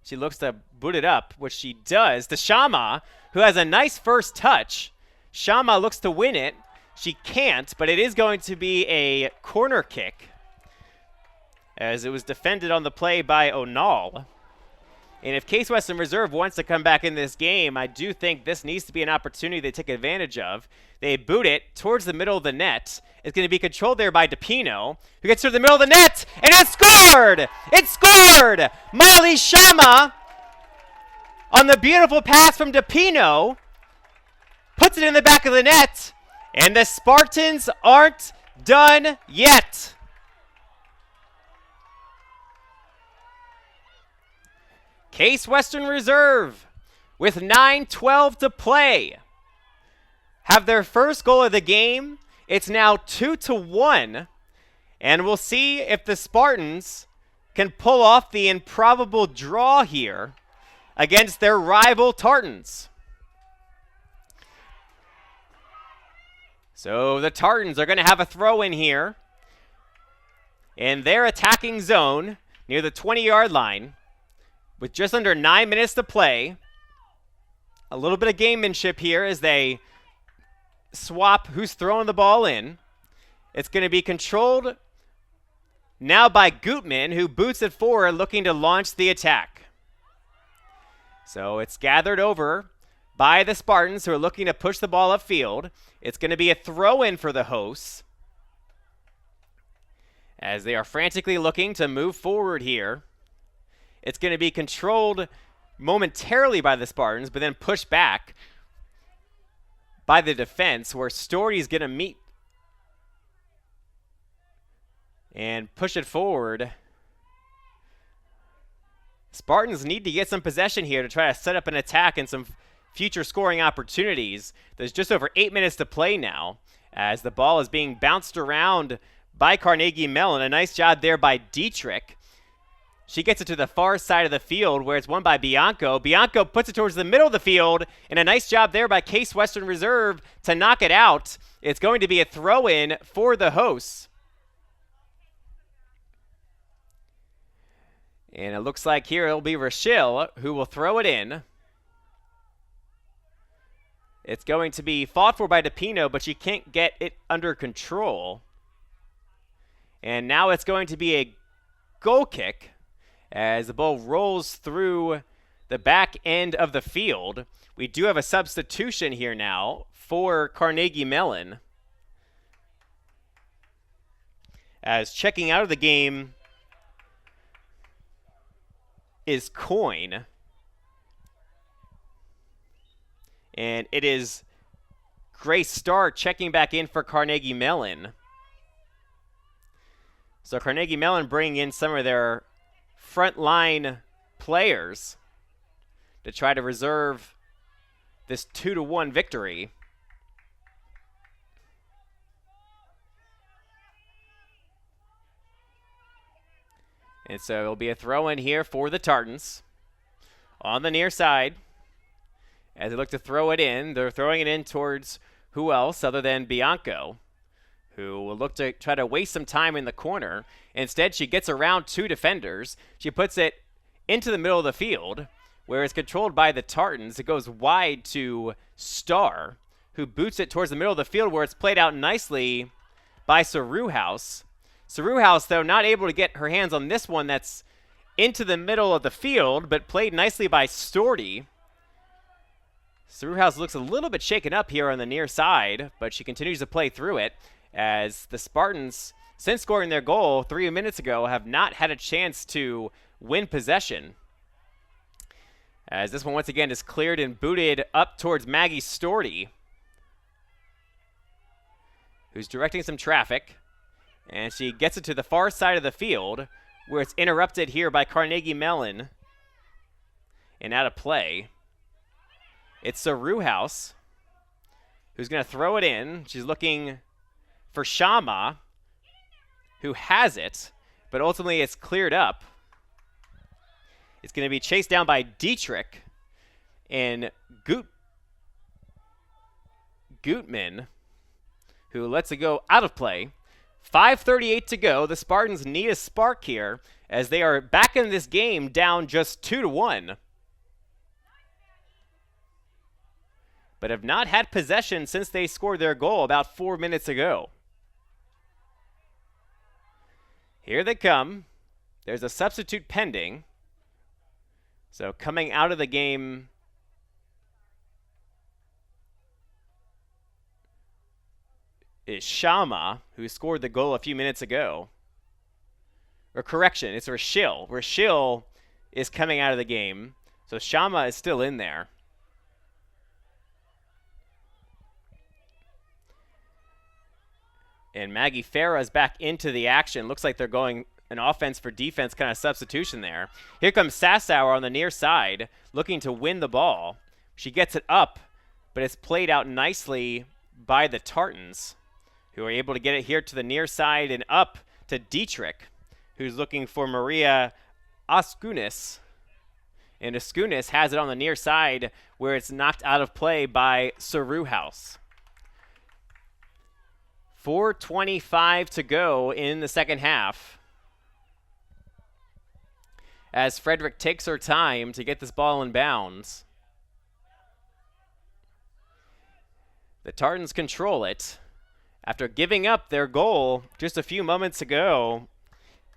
She looks to boot it up, which she does, to Shama, who has a nice first touch. Shama looks to win it. She can't, but it is going to be a corner kick, as it was defended on the play by O'Nall. And if Case Western Reserve wants to come back in this game, I do think this needs to be an opportunity they take advantage of. They boot it towards the middle of the net. It's going to be controlled there by DePino, who gets to the middle of the net, and it's scored! It's scored! Molly Shama, on the beautiful pass from DePino, puts it in the back of the net, and the Spartans aren't done yet. Case Western Reserve, with 9:12 to play, have their first goal of the game. It's now 2-1, and we'll see if the Spartans can pull off the improbable draw here against their rival Tartans. So the Tartans are going to have a throw in here in their attacking zone near the 20-yard line with just under 9 minutes to play. A little bit of gamemanship here as they swap who's throwing the ball in. It's going to be controlled now by Gutman, who boots it forward looking to launch the attack. So it's gathered over by the Spartans, who are looking to push the ball upfield. It's going to be a throw-in for the hosts, as they are frantically looking to move forward here. It's going to be controlled momentarily by the Spartans, but then pushed back by the defense, where Story's going to meet and push it forward. Spartans need to get some possession here to try to set up an attack and some future scoring opportunities. There's just over 8 minutes to play now, as the ball is being bounced around by Carnegie Mellon. A nice job there by Dietrich. She gets it to the far side of the field, where it's won by Bianco. Bianco puts it towards the middle of the field, and a nice job there by Case Western Reserve to knock it out. It's going to be a throw-in for the hosts. And it looks like here it'll be Rochelle who will throw it in. It's going to be fought for by DePino, but she can't get it under control. And now it's going to be a goal kick as the ball rolls through the back end of the field. We do have a substitution here now for Carnegie Mellon, as checking out of the game is Coyne. And it is Grace Starr checking back in for Carnegie Mellon. So Carnegie Mellon bringing in some of their frontline players to try to reserve this 2-1 victory. And so it'll be a throw in here for the Tartans on the near side. As they look to throw it in, they're throwing it in towards who else other than Bianco, who will look to try to waste some time in the corner. Instead, she gets around two defenders. She puts it into the middle of the field, where it's controlled by the Tartans. It goes wide to Starr, who boots it towards the middle of the field, where it's played out nicely by Saruhouse. Saruhouse, though, not able to get her hands on this one that's into the middle of the field, but played nicely by Storty. Saruhouse looks a little bit shaken up here on the near side, but she continues to play through it, as the Spartans, since scoring their goal 3 minutes ago, have not had a chance to win possession. As this one once again is cleared and booted up towards Maggie Storty, who's directing some traffic, and she gets it to the far side of the field, where it's interrupted here by Carnegie Mellon. and out of play. It's CWRU House who's going to throw it in. She's looking for Shama, who has it, but ultimately it's cleared up. It's going to be chased down by Dietrich and Gutman, who lets it go out of play. 5:38 to go. The Spartans need a spark here as they are back in this game down just 2-1. But have not had possession since they scored their goal about 4 minutes ago. Here they come. There's a substitute pending. So coming out of the game is Shama, who scored the goal a few minutes ago. Or correction, it's Rachel. Rachel is coming out of the game. So Shama is still in there. And Maggie Farah is back into the action. Looks like they're going an offense for defense kind of substitution there. Here comes Sassauer on the near side, looking to win the ball. She gets it up, but it's played out nicely by the Tartans, who are able to get it here to the near side and up to Dietrich, who's looking for Maria Askunis. And Askunis has it on the near side where it's knocked out of play by CWRU House. 4:25 to go in the second half, as Frederick takes her time to get this ball in bounds. The Tartans control it. After giving up their goal just a few moments ago,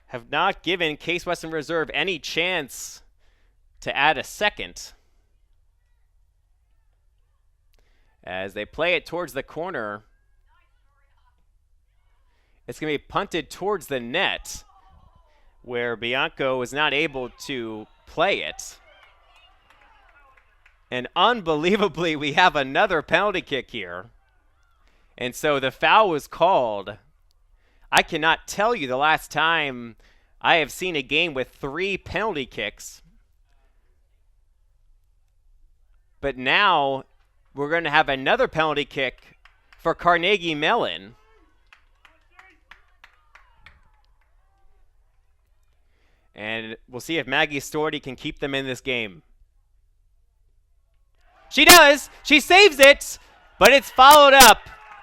have not given Case Western Reserve any chance to add a second. As they play it towards the corner, it's going to be punted towards the net, where Bianco is not able to play it. And unbelievably, we have another penalty kick here. And so the foul was called. I cannot tell you the last time I have seen a game with 3 penalty kicks. But now we're going to have another penalty kick for Carnegie Mellon. And we'll see if Maggie Storty can keep them in this game. She does! She saves it! But it's followed up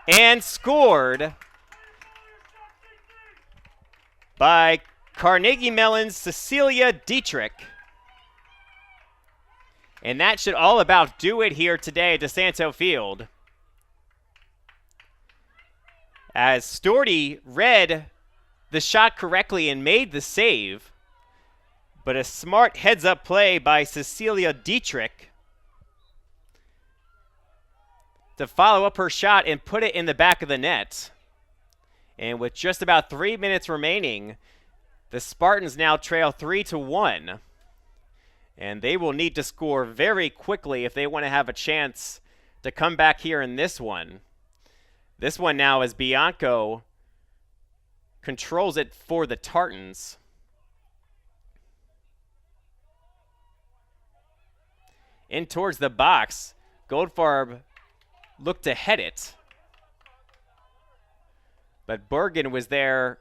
and scored by Carnegie Mellon's Cecilia Dietrich. And that should all about do it here today at DiSanto Field, as Storty read the shot correctly and made the save. But a smart heads-up play by Cecilia Dietrich to follow up her shot and put it in the back of the net. And with just about 3 minutes remaining, the Spartans now trail 3-1. And they will need to score very quickly if they want to have a chance to come back here in this one. This one now, as Bianco controls it for the Tartans. In towards the box, Goldfarb looked to head it, but Bergen was there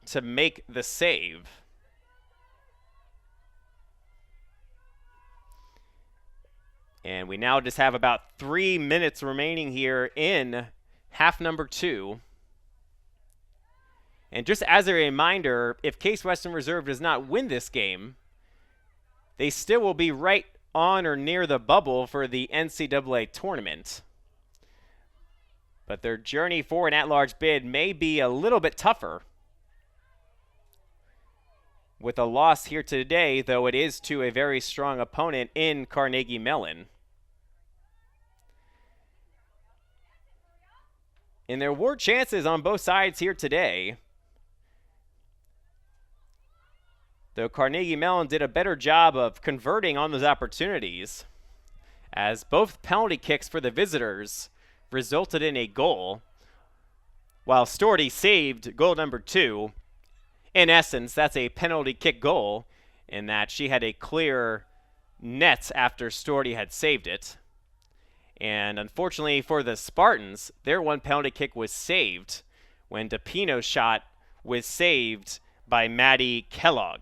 to make the save. And we now just have about 3 minutes remaining here in half number 2. And just as a reminder, if Case Western Reserve does not win this game, they still will be right on or near the bubble for the NCAA tournament. But their journey for an at-large bid may be a little bit tougher. With a loss here today, though it is to a very strong opponent in Carnegie Mellon. And there were chances on both sides here today, though Carnegie Mellon did a better job of converting on those opportunities, as both penalty kicks for the visitors resulted in a goal, while Storty saved goal number 2. In essence, that's a penalty kick goal, in that she had a clear net after Storty had saved it. And unfortunately for the Spartans, their one penalty kick was saved when DePino's shot was saved by Maddie Kellogg.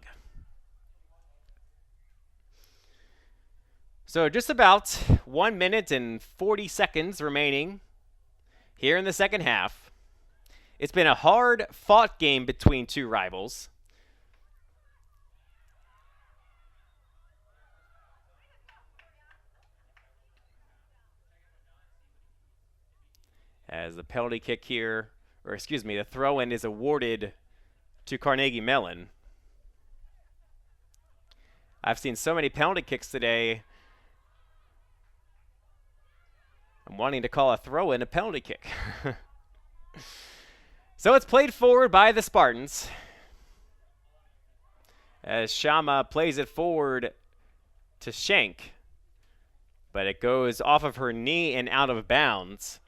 So just about 1 minute and 40 seconds remaining here in the second half. It's been a hard-fought game between two rivals. As the penalty kick here, or excuse me, the throw-in is awarded to Carnegie Mellon. I've seen so many penalty kicks today. I'm wanting to call a throw-in a penalty kick. So it's played forward by the Spartans, as Shama plays it forward to Schenk, but it goes off of her knee and out of bounds.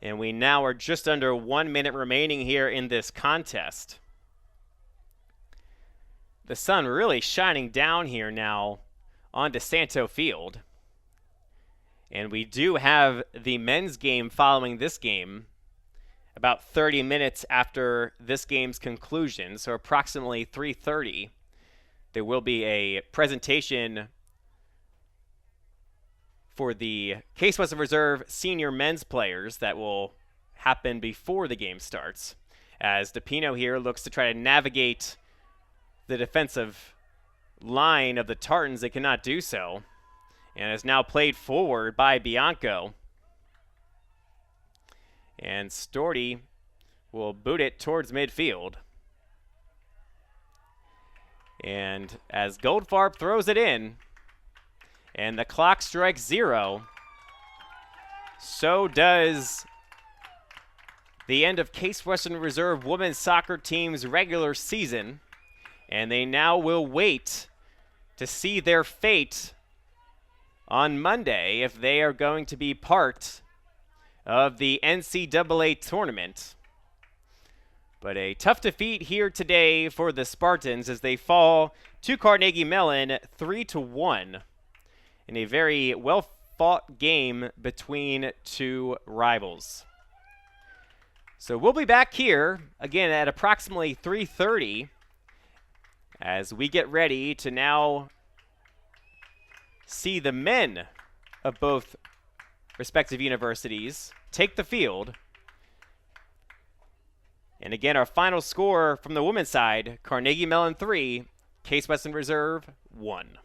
And we now are just under 1 minute remaining here in this contest. The sun really shining down here now on DiSanto Field. And we do have the men's game following this game about 30 minutes after this game's conclusion, so approximately 3:30. There will be a presentation for the Case Western Reserve senior men's players that will happen before the game starts, as DePino here looks to try to navigate the defensive line of the Tartans. They cannot do so, and is now played forward by Bianco. And Storty will boot it towards midfield. And as Goldfarb throws it in, and the clock strikes 0, so does the end of Case Western Reserve women's soccer team's regular season. And they now will wait to see their fate on Monday if they are going to be part of the NCAA tournament. But a tough defeat here today for the Spartans as they fall to Carnegie Mellon 3-1 in a very well-fought game between two rivals. So we'll be back here again at approximately 3:30 as we get ready to now see the men of both respective universities take the field. And again, our final score from the women's side, Carnegie Mellon 3, Case Western Reserve 1.